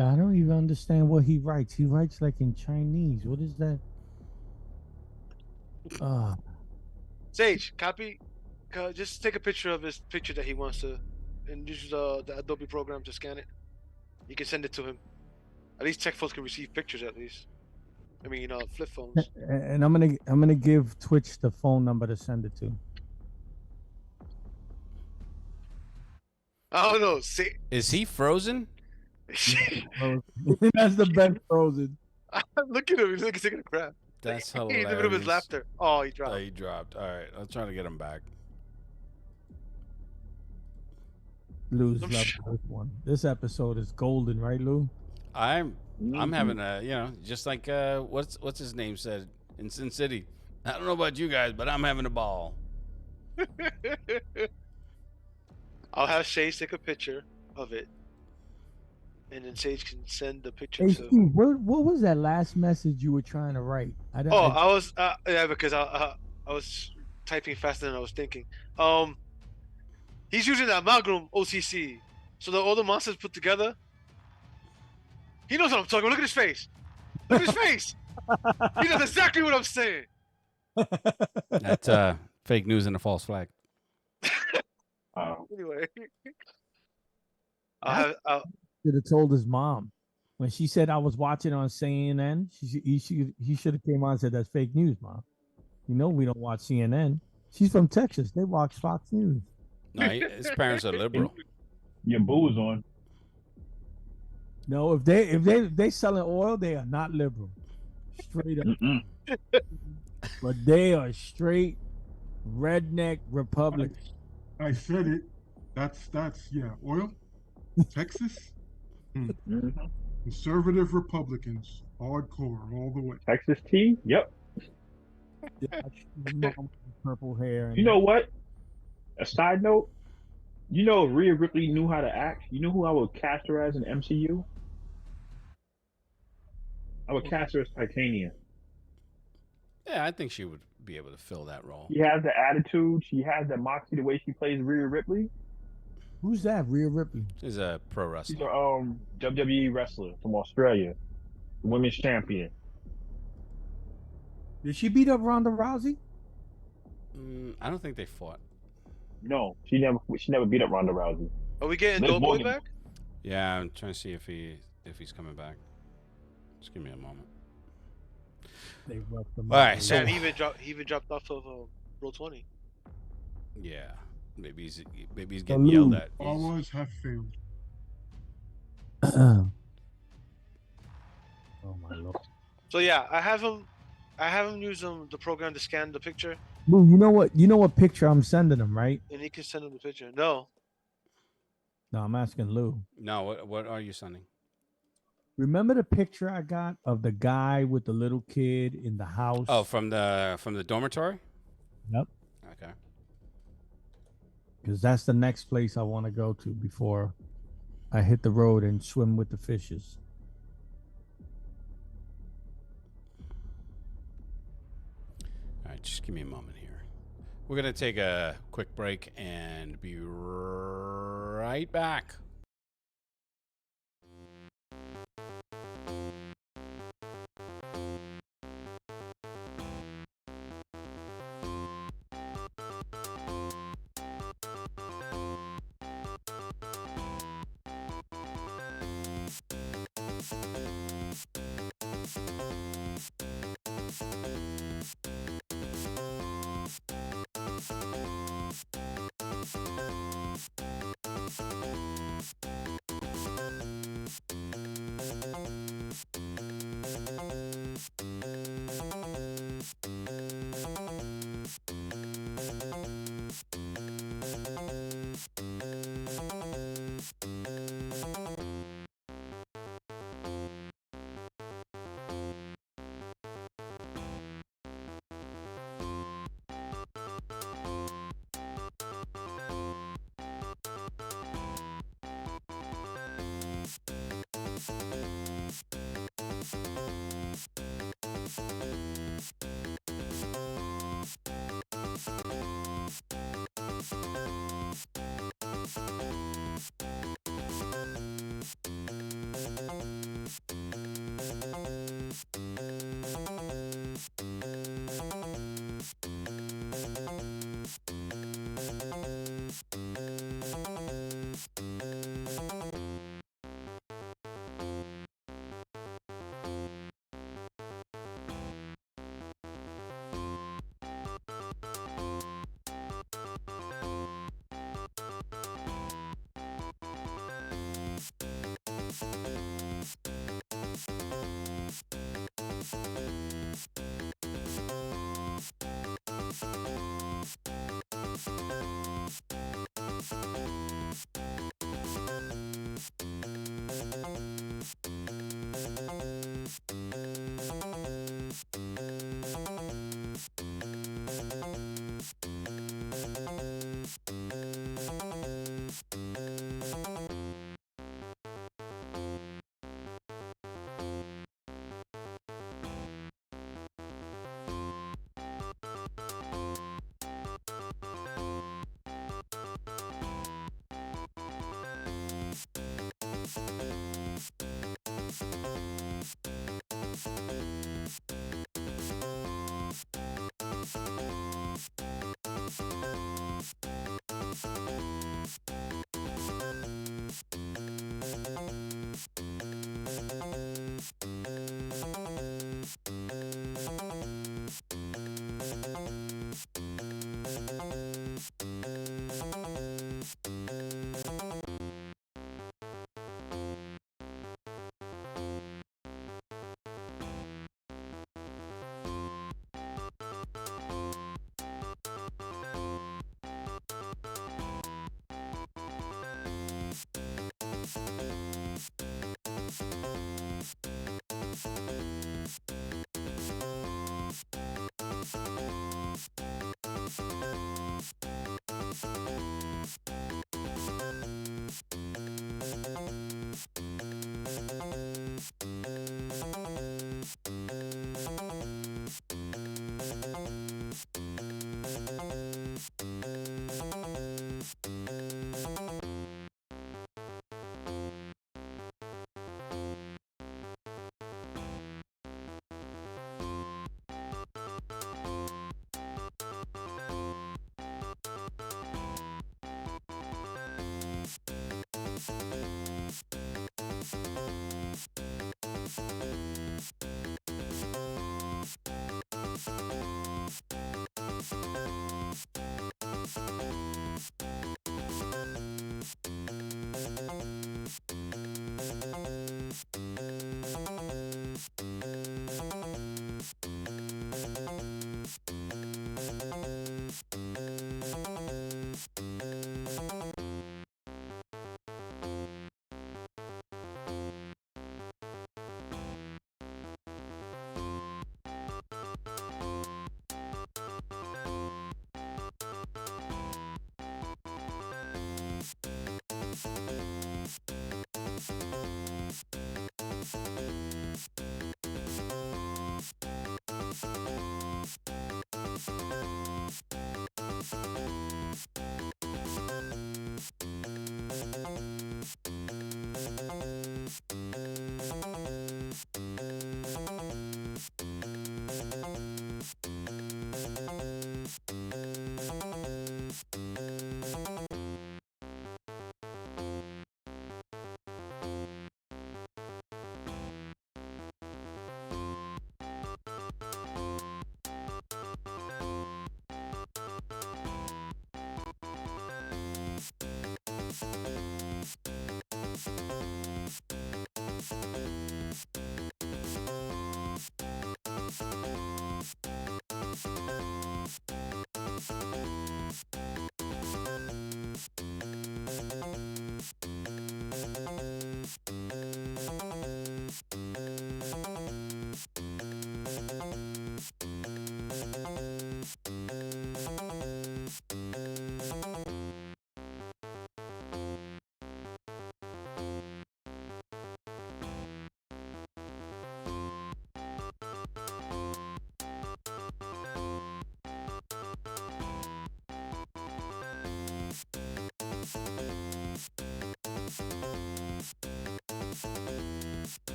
I don't even understand what he writes. He writes like in Chinese. What is that? Sage, copy just take a picture of his picture that he wants to, and use the Adobe program to scan it. You can send it to him. At least tech folks can receive pictures. At least, I mean, flip phones. And I'm gonna give Twitch the phone number to send it to. I don't know. See, Is he frozen? That's the best frozen. look at him. He's like he's taking a crap. That's In the middle of his hilarious. laughter. Oh, he Oh, dropped. he dropped. All right, I'll try to get him back. Lou's I'm loving sh- this one. This episode is golden, right, Lou? I'm Mhm. having a just like what's his name said in Sin City. I don't know about you guys, but I'm having a ball. I'll have Sage take a picture of it, and then Sage can send the picture Hey, to. Steve, what was that last message you were trying to write? I was yeah, because I was typing faster than I was thinking. He's using the amalgam OCC, so all the monsters put together. He knows what I'm talking about. Look at his face. Look at his face. He knows exactly what I'm saying. That's fake news and a false flag. Anyway, should have told his mom when she said I was watching on CNN. He should have came on and said that's fake news, mom. You know we don't watch CNN. She's from Texas. They watch Fox News. No, his parents are liberal. Your boo's on. No, if they selling oil, they are not liberal. Straight up. Mm-mm. But they are straight redneck Republicans. I said it. That's yeah. Oil, Texas, Mhm. conservative Republicans, hardcore all the way. Texas tea? Yep. Mom with purple hair. You know what? A side note. You know, if Rhea Ripley knew how to act. You know who I would cast her as in MCU? I would cast her as Titania. Yeah, I think she would be able to fill that role. She has the attitude. She has the moxie. The way she plays Rhea Ripley. Who's that? Rhea Ripley. She's a pro She's wrestler. a WWE wrestler from Australia, women's champion. Did she beat up Ronda Rousey? I don't think they fought. No, she never beat up Ronda Rousey. are we getting Liv Doughboy Morgan. back? Yeah, I'm trying to see if he's coming back. Just give me a moment. They roughed them All up. right, so Damn, he even dropped off of Roll 20. yeah, maybe he's getting yelled at. He's- Always have failed. Oh my lord. So yeah, I have him use the program to scan the picture, Lou, you know what picture I'm sending him, right? and he can send him the picture. No, No, I'm asking Lou. No, what are you sending? Remember the picture I got of the guy with the little kid in the house? Oh, from the dormitory. Yep. Okay. Because that's the next place I want to go to before I hit the road and swim with the fishes. All right, just give me a moment here. We're gonna take a quick break and be right back.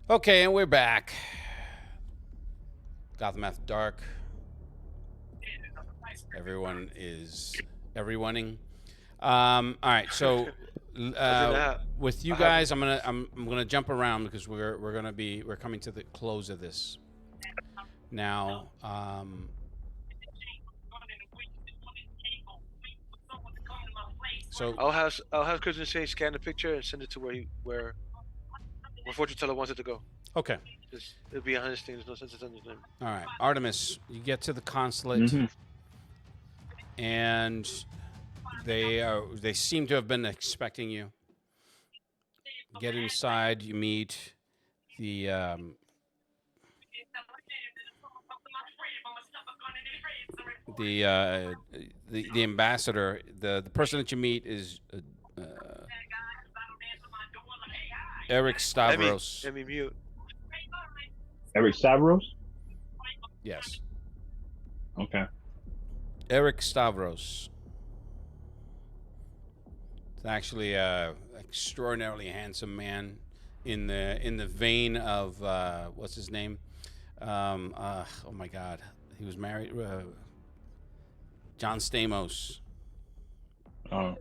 Okay, and we're back. Gotham After Dark. Everyone is everyoneing. All right, so with you guys, I'm gonna jump around because we're coming to the close of this now. So I'll have Kristen Shane scan the picture and send it to where fortune teller wants it to go. okay, Just it'll be on his thing. There's no sense in his name. all right, Artemis, you get to the consulate, Mhm. and they seem to have been expecting you. Get inside. You meet the the ambassador. The person that you meet is Eric Stavros. Let me mute. Eric Stavros. Yes, Okay. Eric Stavros. It's actually a extraordinarily handsome man in the vein of what's his name? Oh my God, he was married. John Stamos. Oh.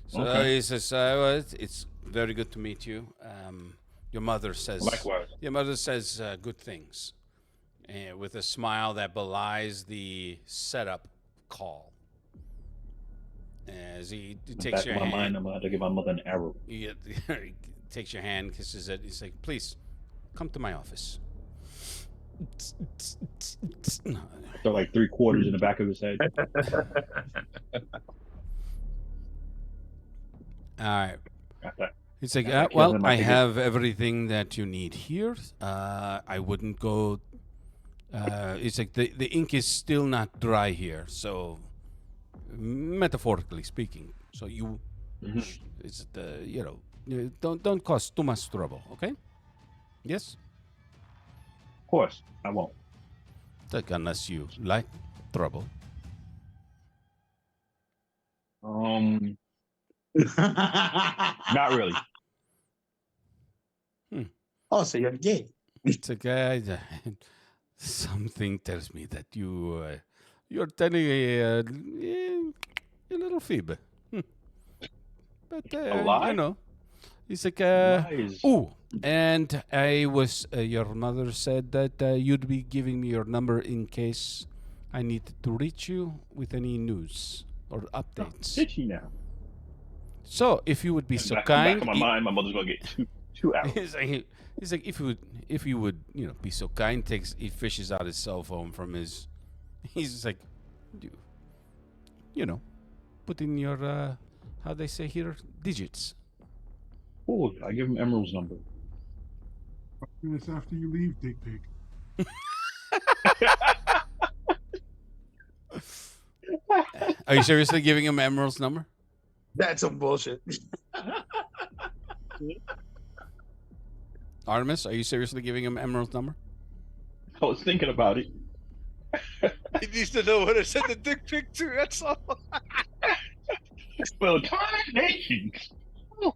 So Okay. he says, well, it's very good to meet you. Your mother says, Likewise. Your mother says good things, with a smile that belies the setup call. As he In the takes back your of my hand, mind, I'm gonna have to give my mother an arrow. he takes your hand, kisses it. He's like, please, come to my office. Throw like 3/4 in the back of his head. All right. After, He's like, after I kill well, him, I figure- have everything that you need here. I wouldn't go. It's like the ink is still not dry here, so metaphorically speaking. So you, Mhm. it's don't cause too much trouble, okay? Yes. Of course, I won't. Like, unless you like trouble. Not really. Oh, so you're gay. It's like something tells me that you're telling a little fib. But A lie? you know, it's like Lies. and I was your mother said that you'd be giving me your number in case I needed to reach you with any news or updates. Did she now? So if you would be In so the back kind, of my mind, my mother's gonna get two arrows. he's like if you would be so kind, he fishes out his cell phone from his. He's just like, put in your how they say here, digits. Cool. I give him Emerald's number. 5 minutes after you leave, Dick Pig. Are you seriously giving him Emerald's number? That's some bullshit. Artemis, are you seriously giving him Emerald's number? I was thinking about it. He needs to know where to send the dick pic to. That's all. Well, nations. Oh.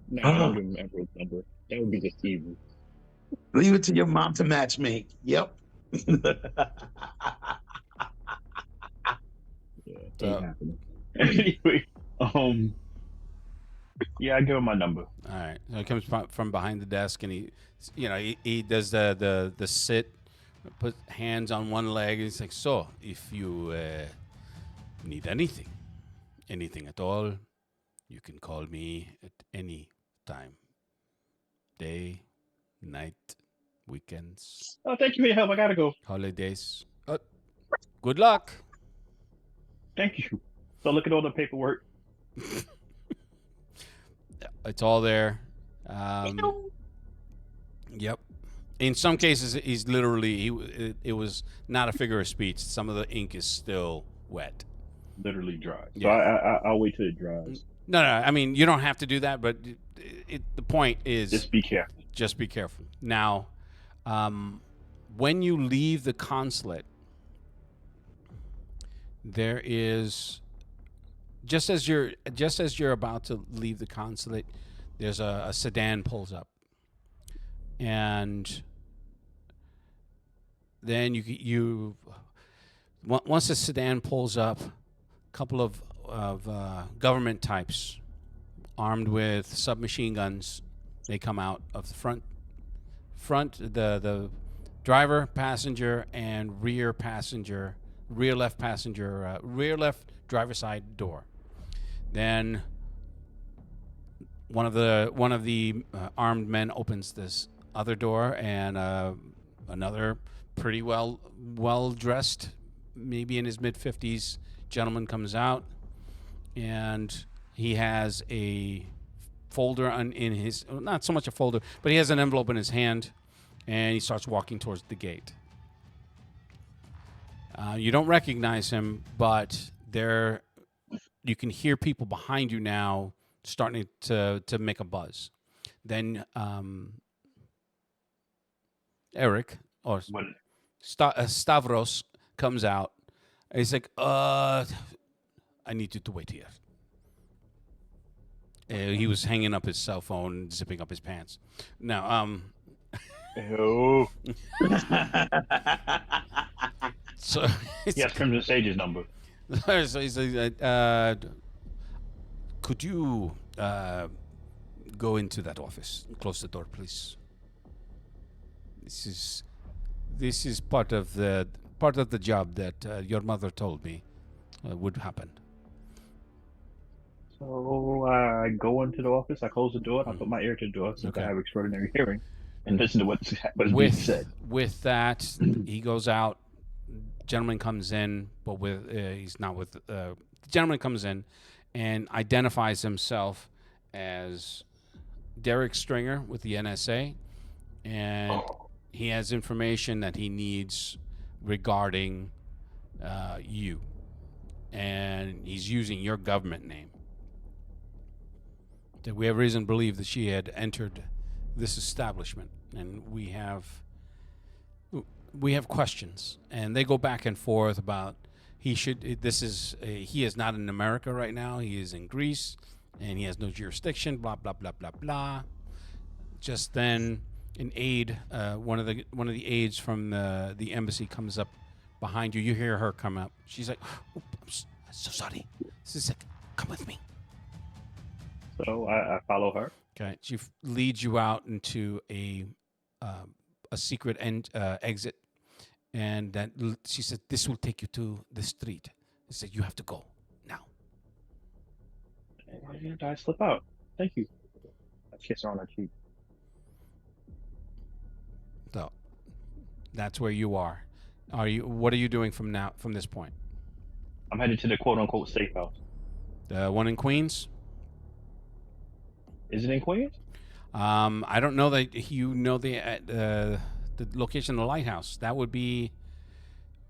No, I don't give him Emerald's number. That would be just evil. Leave it to your mom to match me. Yep. Yeah, ain't happening. Anyway, yeah, I give him my number. All right. So he comes from behind the desk and he does the sit, put hands on one leg, and he's like, so if you need anything at all, you can call me at any time, day, night, weekends, Oh, thank you for your help. I gotta go. holidays. Good luck. Thank you. So look at all the paperwork. It's all there. Yep. In some cases, he's literally it was not a figure of speech. Some of the ink is still wet. Literally dry. So Yeah. I'll wait till it dries. No. I mean, you don't have to do that, but the point is Just be careful. just be careful. Now, when you leave the consulate, there is just as you're about to leave the consulate, there's a sedan pulls up, and then once the sedan pulls up, a couple of government types armed with submachine guns, they come out of the front, the driver, passenger, and rear left driver side door. Then one of the armed men opens this other door, and another pretty well dressed, maybe in his mid-50s gentleman comes out, and he has a folder in his, not so much a folder, but he has an envelope in his hand, and he starts walking towards the gate. You don't recognize him, but you can hear people behind you now starting to make a buzz. Then Eric or What? Stavros comes out, and he's like, I need you to wait here. He was hanging up his cell phone, zipping up his pants. Now, Oh. so Yes, Crimson Sage's number. so he's like, could you go into that office and close the door, please? This is part of the job that your mother told me would happen. So I go into the office, I close the door, and I put my ear to the door since Okay. I have extraordinary hearing, and listen to what's being said. With that, he goes out. Gentleman comes in, but he's not with. The gentleman comes in and identifies himself as Derek Stringer with the NSA, and he has information that he needs regarding you, and he's using your government name. That we have reason to believe that she had entered this establishment, and we have questions, and they go back and forth about he is not in America right now. He is in Greece, and he has no jurisdiction. Blah blah blah blah blah. Just then, an aide, one of the aides from the embassy comes up behind you. You hear her come up. She's like, oh, I'm so sorry. She's like, come with me. So I follow her. Okay, she leads you out into a secret exit, and that she said, "This will take you to the street." She said, "You have to go now." And I slip out. Thank you. I kiss her on her cheek. So that's where you are. What are you doing from this point? I'm headed to the quote unquote safe house. The one in Queens. Is it in Queens? I don't know that you know the location of the lighthouse. That would be.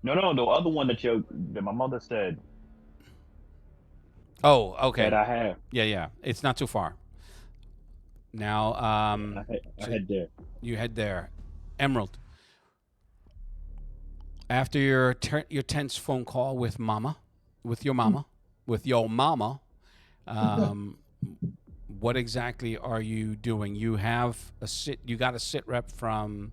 No, the other one that my mother said. Oh, okay. That I have. Yeah. It's not too far. Now, I head there. You head there, Emerald. After your tense phone call with your mama, what exactly are you doing? You have you got a sit rep from.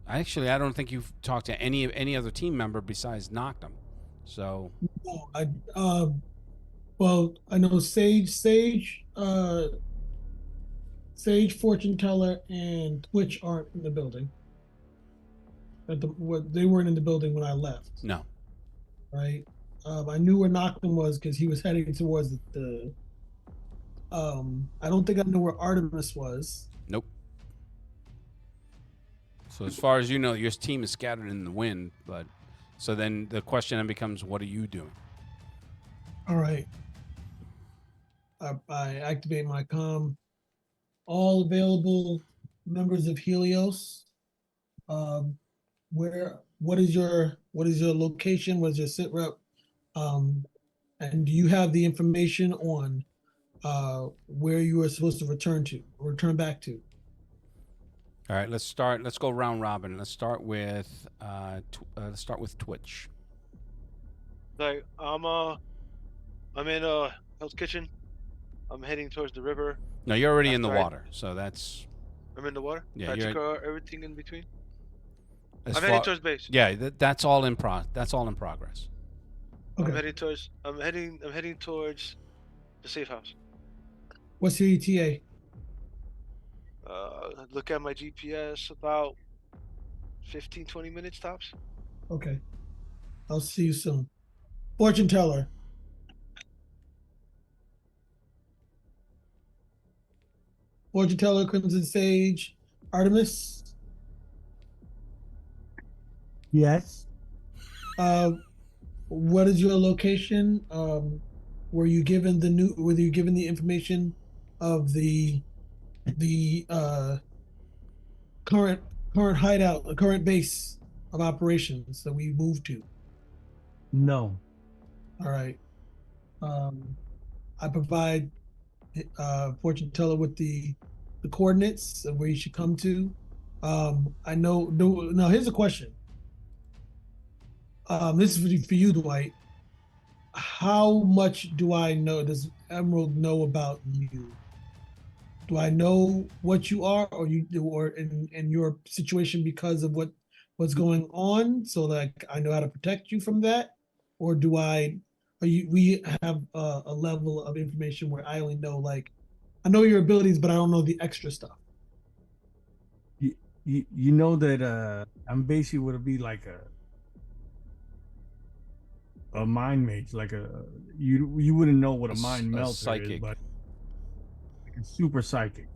Actually, I don't think you've talked to any other team member besides Noctum. So. No, well, I know Sage, Fortune Teller, and Twitch aren't in the building. They weren't in the building when I left. No. Right. I knew where Noctum was because he was heading towards the. I don't think I know where Artemis was. Nope. So as far as you know, your team is scattered in the wind, but so then the question then becomes, what are you doing? All right. I activate my comm. All available members of Helios. What is your location? What is your sit rep? And do you have the information on where you are supposed to return back to? All right, let's go round robin. Let's start with Twitch. Like I'm in Hell's Kitchen. I'm heading towards the river. No, you're already in the After I- water, so that's I'm in the water. Yeah, I you're- took everything in between. as I'm far. heading towards base. Yeah, that's all in That's all in progress. Okay. I'm heading towards the safe house. What's your ETA? Look at my GPS. About 15, 20 minutes tops. Okay. I'll see you soon. Fortune teller. Fortune teller, Crimson Sage, Artemis. Yes. What is your location? Were you given the information of the current hideout, the current base of operations that we moved to? No. All right. I provide fortune teller with the coordinates of where you should come to. I know. Now here's a question. This is for you, Dwight. How much do I know? Does Emerald know about you? Do I know what you are, or in your situation because of what's going on, so that I know how to protect you from that, or do I? We have a level of information where I only know, like, I know your abilities, but I don't know the extra stuff. You know that I'm basically would be like a mind mage, like you wouldn't know what a mind melter is, psychic. but like a super psychic.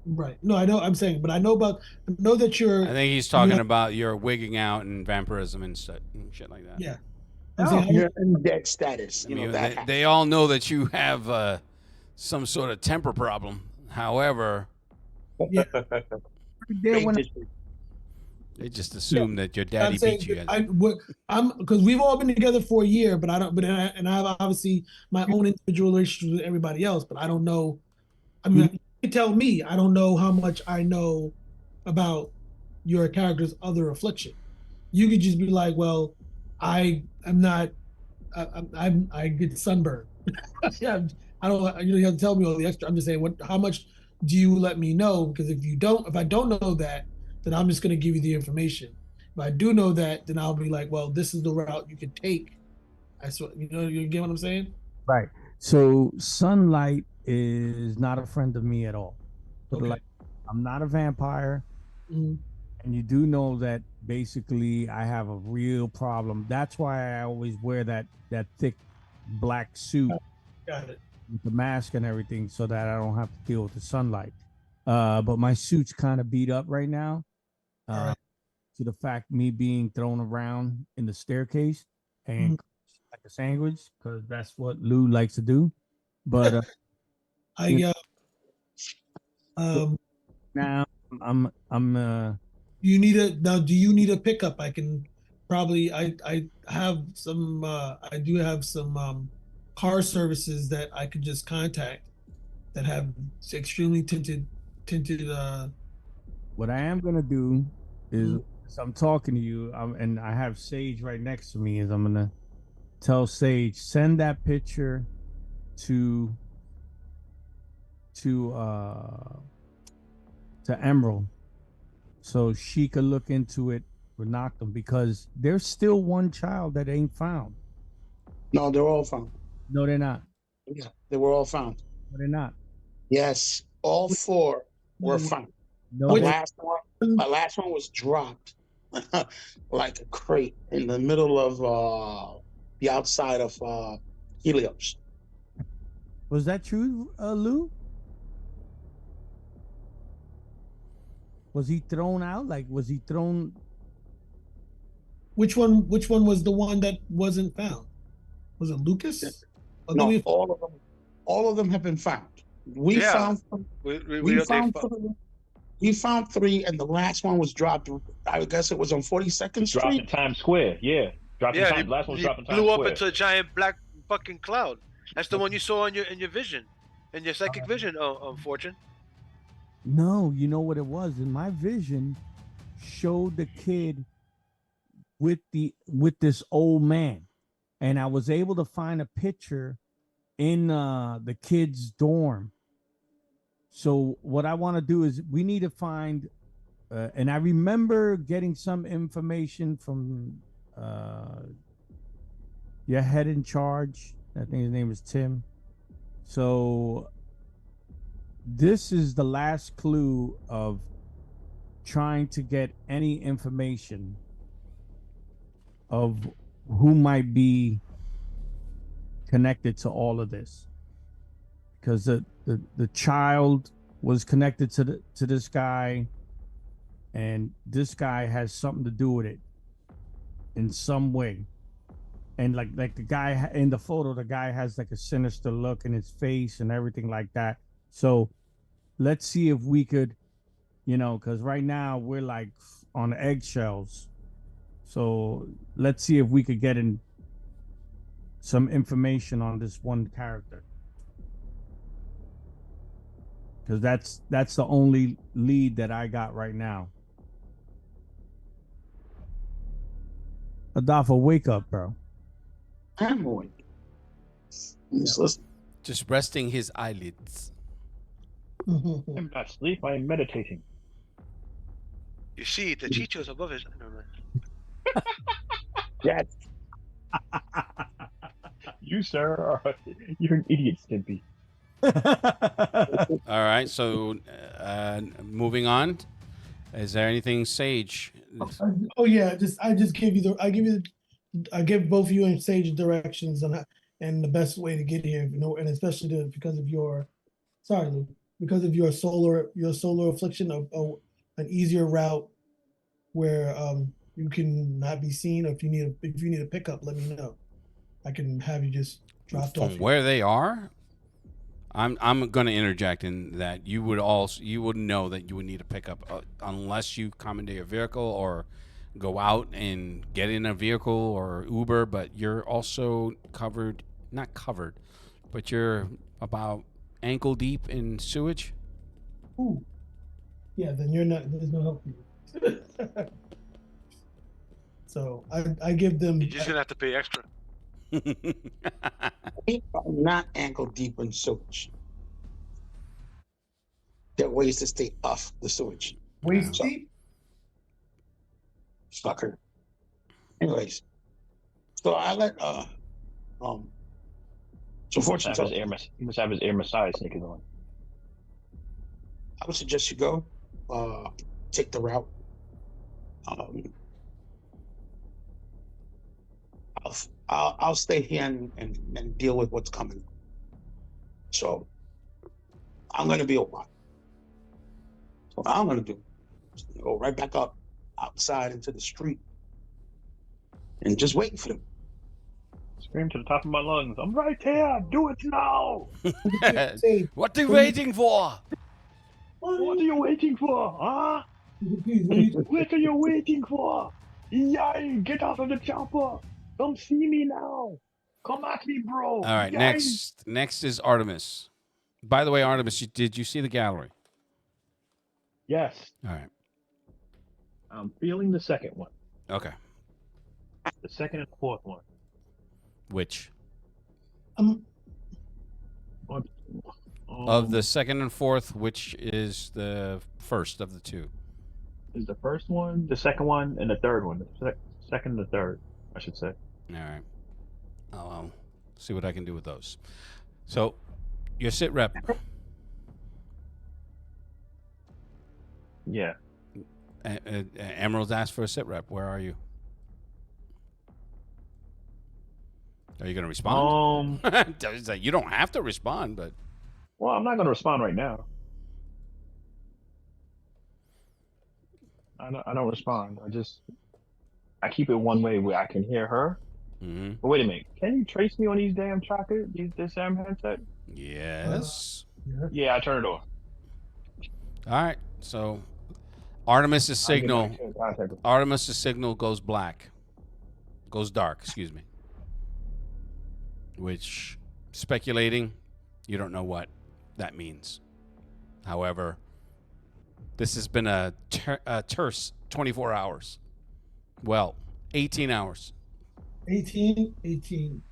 Right. No, I know. I'm saying, but I know that you're. I think he's talking about your wigging out and vampirism and shit like that. Yeah. Oh. I'm saying, You're in dead status. I You know mean, that. they all know that you have some sort of temper problem. However, yeah. There when they just assume that your I'm daddy saying beat you. I'm because we've all been together for a year, but I don't. But and I have obviously my own individual relationships with everybody else, but I don't know. I mean, you can tell me. I don't know how much I know about your character's other affliction. You could just be like, well, I am not. I get sunburned. Yeah, I don't. You don't have to tell me all the extra. I'm just saying, how much do you let me know? Because if I don't know that, then I'm just going to give you the information. If I do know that, then I'll be like, well, this is the route you can take. That's what you get what I'm saying? right. So sunlight is not a friend of me at all. But Okay. like, I'm not a vampire, Mhm. and you do know that basically I have a real problem. That's why I always wear that thick black suit Got it. with the mask and everything, so that I don't have to deal with the sunlight. But my suit's kind of beat up right now. All right. To the fact me being thrown around in the staircase and like a sandwich, because that's what Lou likes to do. But I um. now I'm You need a now. Do you need a pickup? I can probably. I have some. I do have some car services that I could just contact that have extremely tinted. what I am gonna do is Mhm. as I'm talking to you, and I have Sage right next to me. Is I'm gonna tell Sage send that picture to to uh to Emerald so she could look into it with Noctum, because there's still one child that ain't found. No, they're all found. No, they're not. Yeah, they were all found. No, they're not. Yes, all four were found. No, The they, last one was dropped like a crate in the middle of the outside of Helios. was that true, Lou? Was he thrown out? Like, was he thrown? Which one? Which one was the one that wasn't found? Was it Lucas? Or No, did we- all of them have been found. We Yeah. found We we don't found take. three. We found three, and the last one was dropped. I guess it was on 42nd Dropped in Street. Times Square. Yeah. Dropped in Yeah, Times. Last one was he dropped in Times blew up Square. into a giant black fucking cloud. That's the one you saw in your vision, in your psychic vision. Fortune. No, you know what it was. In my vision, showed the kid with this old man, and I was able to find a picture in the kids' dorm. So what I want to do is we need to find, and I remember getting some information from your head in charge. I think his name is Tim. So this is the last clue of trying to get any information of who might be connected to all of this, because the child was connected to this guy, and this guy has something to do with it in some way. And like the guy in the photo, the guy has like a sinister look in his face and everything like that. So let's see if we could, because right now we're like on eggshells. So let's see if we could get in some information on this one character, because that's the only lead that I got right now. Adolfo, wake up, bro. I'm awake. Just listen. Just resting his eyelids. I'm not asleep. I am meditating. You see, the Chicho's above his. No, no. Yes. You, sir, you're an idiot, Stimpy. All right, so moving on. Is there anything, Sage? Oh yeah, I give both you and Sage directions and the best way to get here, and especially because of your, sorry, Lou, because of your solar affliction, an easier route where you can not be seen, or if you need a pickup, let me know. I can have you just dropped off. From where they are? I'm going to interject in that you would know that you would need a pickup unless you commandeer a vehicle or go out and get in a vehicle or Uber, but you're also not covered, but you're about ankle deep in sewage. Ooh. Yeah, then there's no help for you. So I give them. You're just gonna have to pay extra. I'm not ankle deep in sewage. There are ways to stay off the sewage. Waist So, deep? Sucker. Anyways, so I let so fortunately, He must have his air Messiah sneakers on. I would suggest you go take the route. I'll stay here and deal with what's coming. So I'm gonna be a while. So what I'm gonna do is go right back up outside into the street and just waiting for them. Scream to the top of my lungs. I'm right here. Do it now. Sage, What are you waiting for? What are you waiting for? Huh? please, What are you waiting for? Yay! Get out of the chopper. Come see me now. Come at me, bro. All right, Yay. next is Artemis. By the way, Artemis, did you see the gallery? Yes. All right. I'm feeling the second one. Okay. The second and fourth one. Which? Of the second and fourth, which is the first of the two? Is the first one, the second one, and the third one. The second and the third, I should say. All right. I'll see what I can do with those. So, your sit rep. Yeah. Emerald's asked for a sit rep. Where are you? Are you going to respond? You don't have to respond, but. Well, I'm not going to respond right now. I don't respond. I keep it one way where I can hear her. Mm-hmm. But wait a minute. Can you trace me on these damn trackers? This damn headset? Yes. Yeah, I turn it off. All right. So, Artemis's signal goes black. Goes dark, excuse me. Which, speculating, you don't know what that means. However, this has been a terse 24 hours. Well, 18 hours. 18.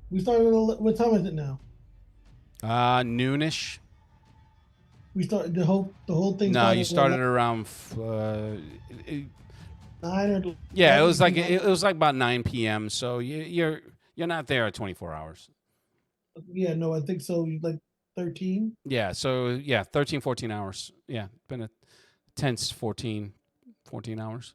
We started. What time is it now? Noonish. We started the whole thing No, you started started at around. It- 9 or yeah, it 11, was like between it was like about 9 p.m. So you're not there at 24 hours. Yeah, no, I think so. Like 13. Yeah, so yeah, 13, 14 hours. Yeah, been a tense 14 hours.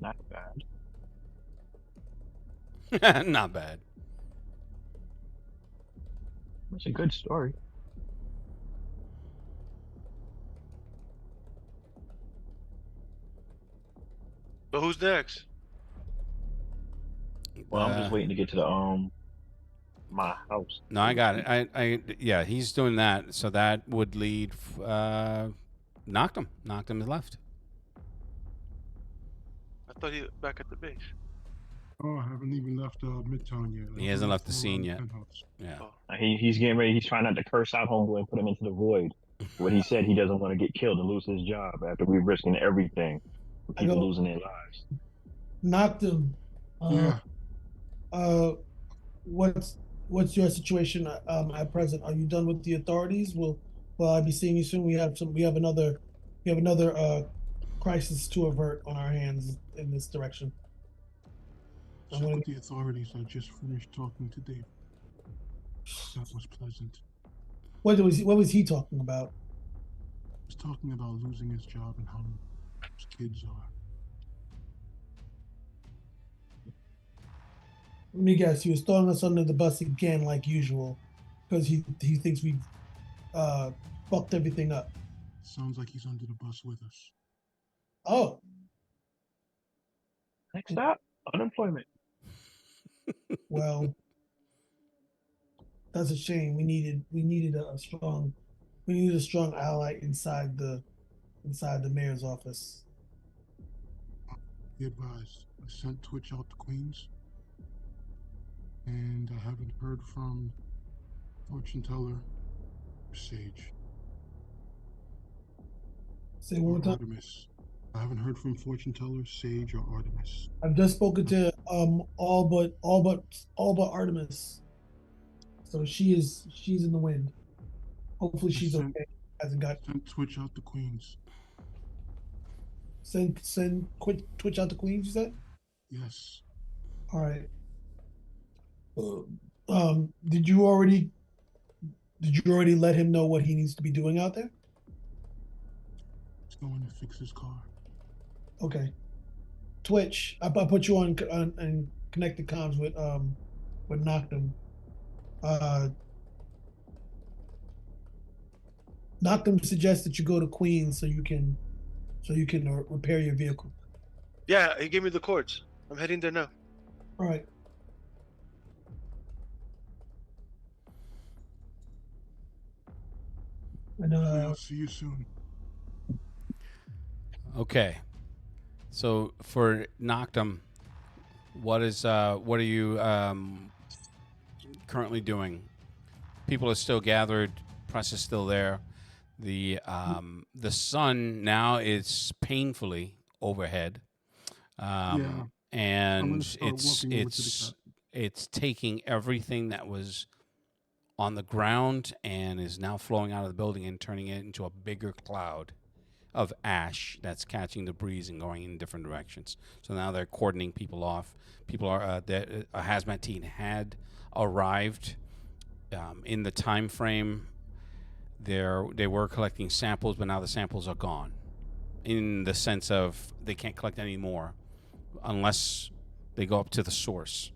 Not bad. Not bad. It's a good story. But who's next? Well, I'm just waiting to get to the my house. No, So I to got speak. it. Yeah, he's doing that. So that would lead. Knocked him. Knocked him to left. I thought he was back at the base. Oh, I haven't even left Midtown yet. He I've hasn't run left the all scene around the yet. penthouse. Yeah. Oh, He's getting ready. He's trying not to curse out homeboy and put him into the void. What he said, he doesn't want to get killed and lose his job after we're risking everything for I people go losing their lives. knocked him. Uh, Yeah, uh, what's what's your situation at present? Are you done with the authorities? Will I be seeing you soon? We have another crisis to avert on our hands in this direction. I check want with to. the authorities. I just finished talking to Dave. That was pleasant. What was he talking about? He was talking about losing his job and how his kids are. Let me guess. He was throwing us under the bus again, like usual, because he thinks we've uh fucked everything up. Sounds like he's under the bus with us. Oh, Next stop, unemployment. well, that's a shame. We needed a strong ally inside the mayor's office. Be advised, I sent Twitch out to Queens, and I haven't heard from Fortune Teller or Sage Say or one more time. Artemis. I haven't heard from Fortune Teller, Sage, or Artemis. I've just spoken to all but Artemis. So she's in the wind. Hopefully I she's sent okay. Hasn't got Twitch out to Queens. send quit Twitch out to Queens. You said. Yes, All right. Did you already let him know what he needs to be doing out there? he's going to fix his car. Okay. Twitch. I put you on and connected comms with Noctum. Uh, Noctum suggests that you go to Queens so you can repair your vehicle. yeah, he gave me the cords. I'm heading there now. All right. And Okay, I'll see you soon. Okay. So for Noctum, what are you currently doing? People are still gathered. Press is still there. The sun now is painfully overhead, Yeah, I'm gonna and start walking over to the car. it's taking everything that was on the ground and is now flowing out of the building and turning it into a bigger cloud of ash that's catching the breeze and going in different directions. So now they're cordoning people off. People are a hazmat team had arrived in the time frame. They were collecting samples, but now the samples are gone. In the sense of they can't collect any more unless they go up to the source.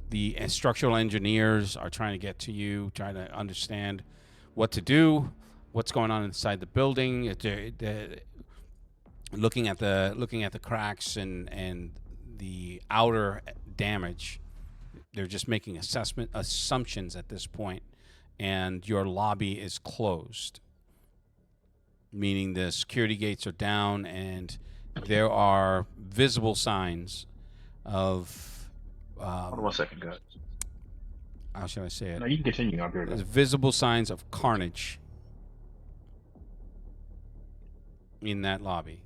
The structural engineers are trying to get to you, trying to understand what to do, what's going on inside the building. They're looking at the cracks and the outer damage. They're just making assumptions at this point, and your lobby is closed, meaning the security gates are down, and there are visible signs of Hold on 1 second, guys. how should I say it? No, you can continue. I'll be right There's back. visible signs of carnage in that lobby.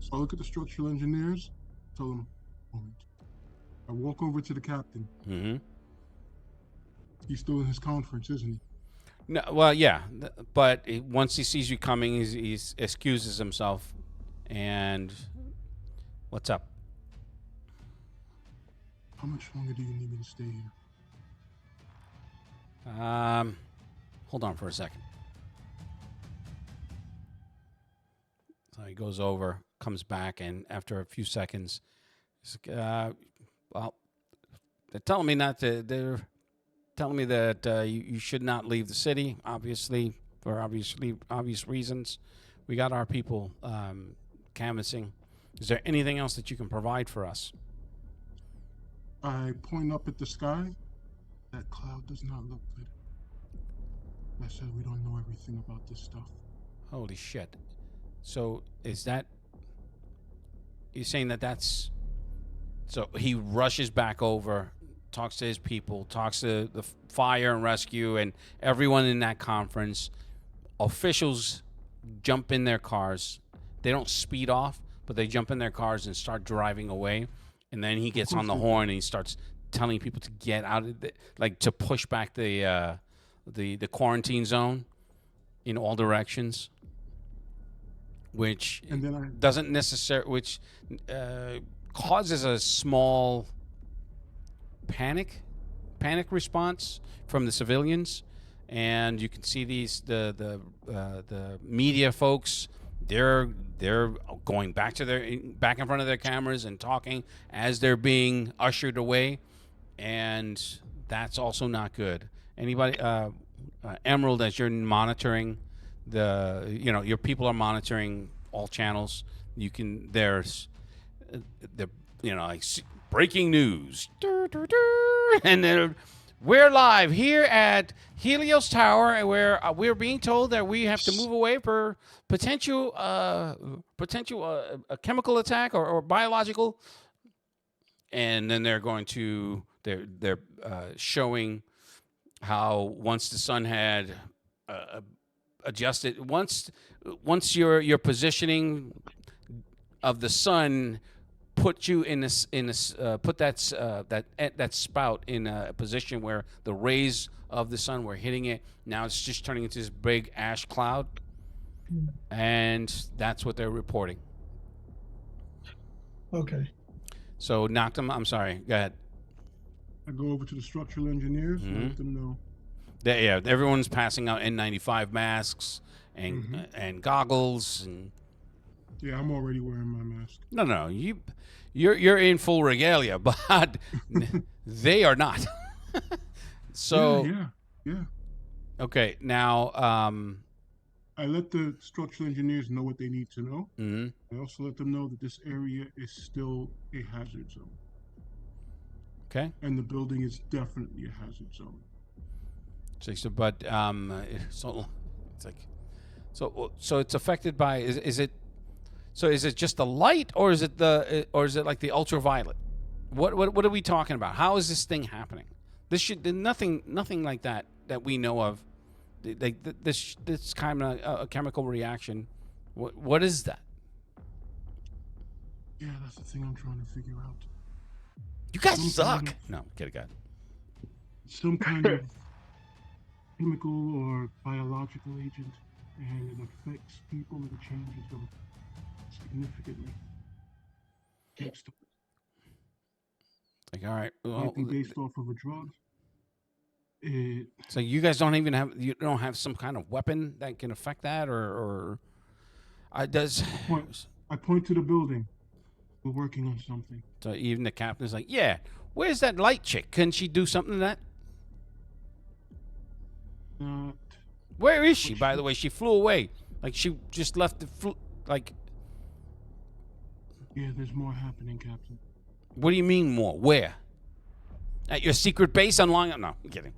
So I look at the structural engineers, tell them, moment. I walk over to the captain. Mm-hmm. He's still in his conference, isn't he? No, well, yeah, but once he sees you coming, he excuses himself. And what's up? How much longer do you need me to stay here? Hold on for a second. So he goes over, comes back, and after a few seconds, he's like, well, they're telling me not to. They're telling me that you should not leave the city, obviously, for obvious reasons. We got our people canvassing. Is there anything else that you can provide for us? I point up at the sky. That cloud does not look good. I said we don't know everything about this stuff. Holy shit. So is that... You're saying that that's... So he rushes back over, talks to his people, talks to the fire and rescue and everyone in that conference. Officials jump in their cars. They don't speed off, but they jump in their cars and start driving away. And then he gets on the horn and he starts telling people to get out of to push back the quarantine zone in all directions, which doesn't necessarily, which causes a small panic response from the civilians. And you can see the media folks. They're going back in front of their cameras and talking as they're being ushered away, and that's also not good. Anybody, Emerald, as you're monitoring your people are monitoring all channels. There's breaking news, and then we're live here at Helios Tower, where we're being told that we have to move away for potential a chemical attack or biological. And then they're showing how once the sun had adjusted, once your positioning of the sun put you put that spout in a position where the rays of the sun were hitting it. Now it's just turning into this big ash cloud, and that's what they're reporting. Okay. So Noctum, I'm sorry. Go ahead. I go over to the structural engineers and let them know. Yeah, everyone's passing out N95 masks and goggles and. Yeah, I'm already wearing my mask. No, you're in full regalia, but they are not. So yeah. Okay, now I let the structural engineers know what they need to know. Mm-hmm. I also let them know that this area is still a hazard zone. Okay. And the building is definitely a hazard zone. So it's like so it's affected by is it just the light, or is it like the ultraviolet? What are we talking about? How is this thing happening? Nothing like that we know of. This kind of a chemical reaction. What is that? Yeah, that's the thing I'm trying to figure out. You guys suck. No, get it, guy. Some kind of chemical or biological agent, and it affects people and changes them significantly. Can't stop it. Like, all right, well, Might be based off of a drug. So you guys don't have some kind of weapon that can affect that, or I point to the building. We're working on something. So even the captain's like, yeah, where's that light chick? Can she do something to that? Where is she, by the way? She flew away. Like, she just left like... Yeah, there's more happening, Captain. What do you mean more? Where? At your secret base on Long Island? No, I'm kidding.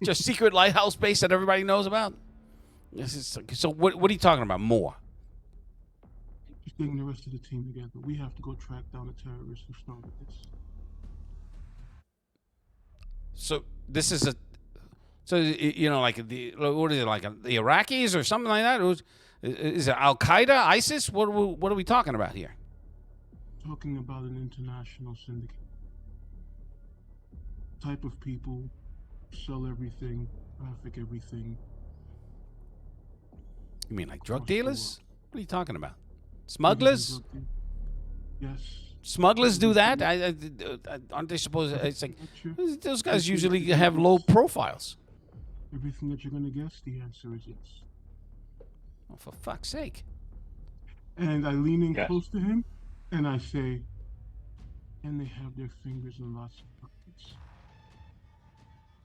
Just secret lighthouse base that everybody knows about? So what are you talking about, more? Just getting the rest of the team together. We have to go track down the terrorists who started this. So this is a. So you know, like what is it, like the Iraqis or something like that? Is it Al Qaeda, ISIS? What are we talking about here? Talking about an international syndicate. Type of people, sell everything, traffic everything. You mean like drug Across the dealers? What are you talking about? Maybe Smugglers? some drug deal- Yes. Smugglers do Everything- that? Aren't they supposed? It's like everything that you- those guys everything usually that you have can low guess. profiles. Everything that you're gonna guess, the answer is yes. Oh, for fuck's sake! And I lean in Yes. close to him, and I say, and they have their fingers in lots of pockets.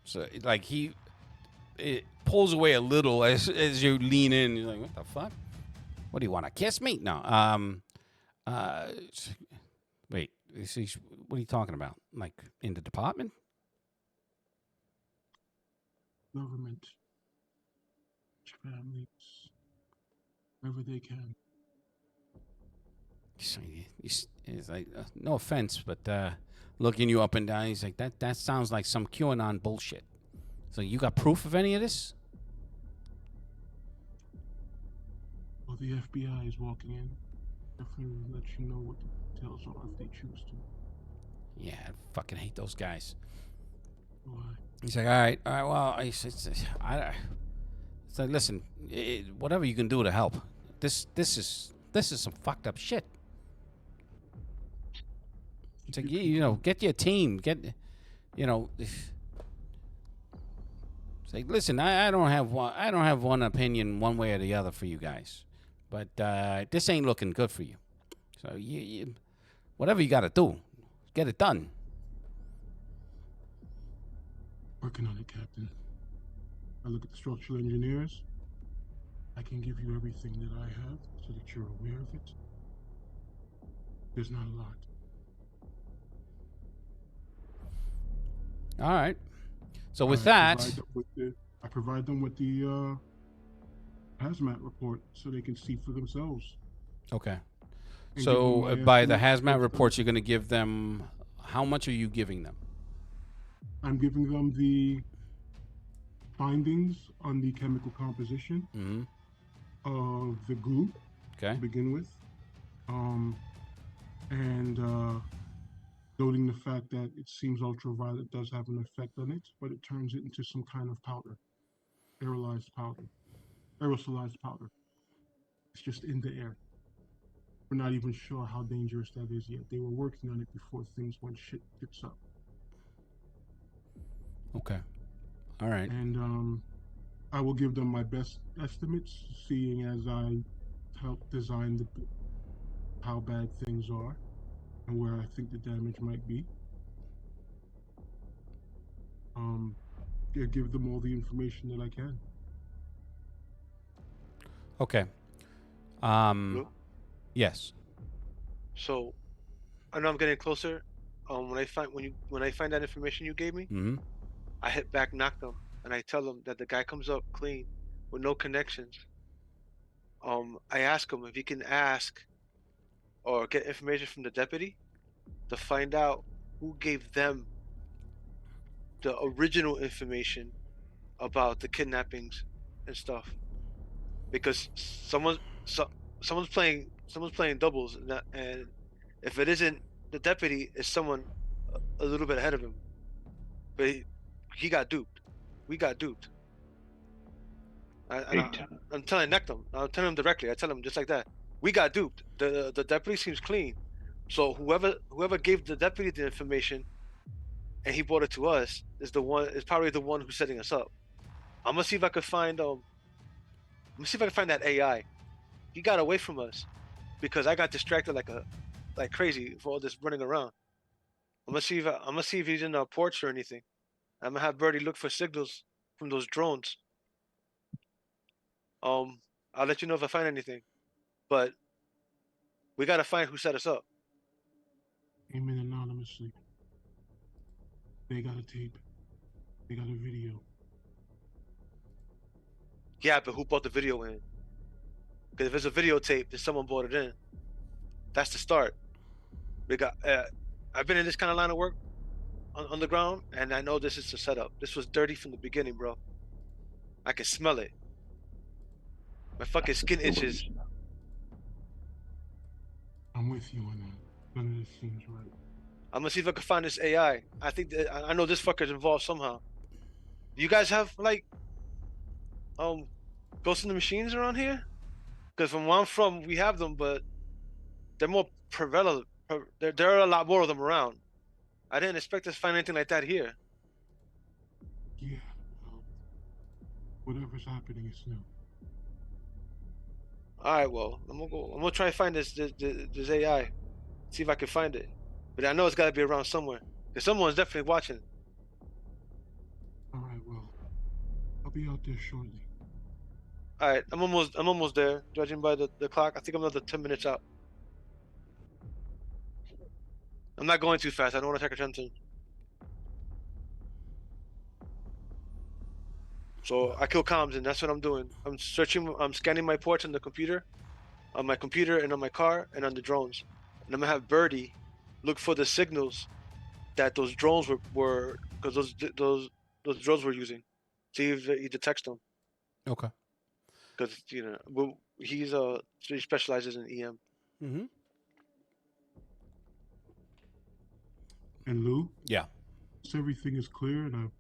So like it pulls away a little as you lean in. You're like, what the fuck? What do you want to kiss me? No. Wait. What are you talking about? Like in the department? Government, families, wherever they can. He's like, no offense, but looking you up and down, he's like, that sounds like some QAnon bullshit. So you got proof of any of this? Well, the FBI is walking in. Definitely let you know what the details are if they choose to. Yeah, I fucking hate those guys. Why? He's like, all right, well, it's like, listen, whatever you can do to help. This is some fucked up shit. It's like, you know, get your team, you know. It's like, listen, I don't have one opinion one way or the other for you guys, but this ain't looking good for you. So you whatever you got to do, get it done. Working on it, Captain. I look at the structural engineers. I can give you everything that I have so that you're aware of it. There's not a lot. All right. So with I that, provide them with the hazmat report so they can see for themselves. okay. And So give them my by the estimates hazmat based on- reports, you're going to give them. How much are you giving them? I'm giving them the findings on the chemical composition Mm-hmm. of the goo Okay. to begin with, and noting the fact that it seems ultraviolet does have an effect on it, but it turns it into some kind of powder, aerosolized powder. It's just in the air. We're not even sure how dangerous that is yet. They were working on it before things went shits up. Okay. All right. And I will give them my best estimates, seeing as I helped design how bad things are and where I think the damage might be. Give them all the information that I can. Okay. Hello? Yes. So, I know I'm getting closer. When I find that information you gave me, Mm-hmm. I hit back, knock them, and I tell them that the guy comes up clean with no connections. I ask him if he can ask or get information from the deputy to find out who gave them the original information about the kidnappings and stuff, because someone's playing doubles, and if it isn't the deputy, it's someone a little bit ahead of him. But he got duped. We got duped. Big time. I'm telling them. I'm telling him directly. I tell him just like that. We got duped. The deputy seems clean. So whoever gave the deputy the information and he brought it to us is probably the one who's setting us up. I'm gonna see if I could find that AI. He got away from us because I got distracted like crazy for all this running around. I'm gonna see if he's in the porch or anything. I'm gonna have Birdie look for signals from those drones. I'll let you know if I find anything. But we gotta find who set us up. Came in anonymously. They got a tape. They got a video. Yeah, but who brought the video in? Because if it's a videotape, then someone brought it in. That's the start. I've been in this kind of line of work on the ground, and I know this is the setup. This was dirty from the beginning, bro. I can smell it. My fucking skin itches. I'm with you on that. None of this seems right. I'm gonna see if I can find this AI. I think that I know this fucker's involved somehow. Do you guys have like Ghost in the Machines around here? Because from where I'm from, we have them, but they're more prevalent. There are a lot more of them around. I didn't expect to find anything like that here. Yeah, well, whatever's happening is new. All right, well, I'm gonna try to find this AI, see if I can find it. But I know it's got to be around somewhere. Cause someone's definitely watching. All right, well, I'll be out there shortly. All right, I'm almost there. Judging by the clock, I think I'm another 10 minutes out. I'm not going too fast. I don't want to take attention. So I kill comms, and that's what I'm doing. I'm scanning my ports on my computer, and on my car, and on the drones. And I'm gonna have Birdie look for the signals that those drones were because those drones were using. See if he detects them. Okay. Because he specializes in EM. Mm-hmm. And Lou? Yeah. Once everything is clear and I've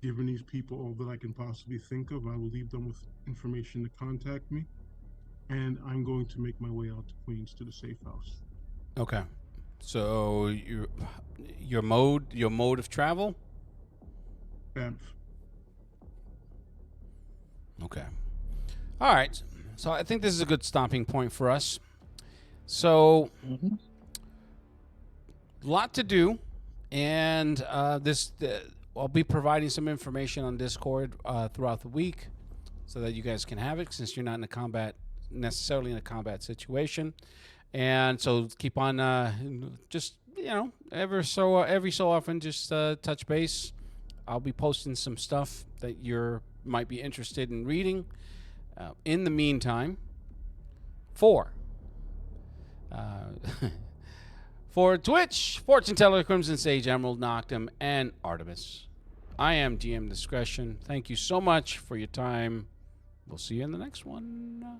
given these people all that I can possibly think of, I will leave them with information to contact me. And I'm going to make my way out to Queens to the safe house. Okay. So your mode of travel? Banff. Okay. All right. So I think this is a good stopping point for us. So, lot to do, and I'll be providing some information on Discord throughout the week, so that you guys can have it, since you're not necessarily in a combat situation. And so keep on just every so often just touch base. I'll be posting some stuff that might be interested in reading. In the meantime, for Twitch, Fortune Teller, Crimson Sage, Emerald, Noctum, and Artemis, I am GM Discretion. Thank you so much for your time. We'll see you in the next one.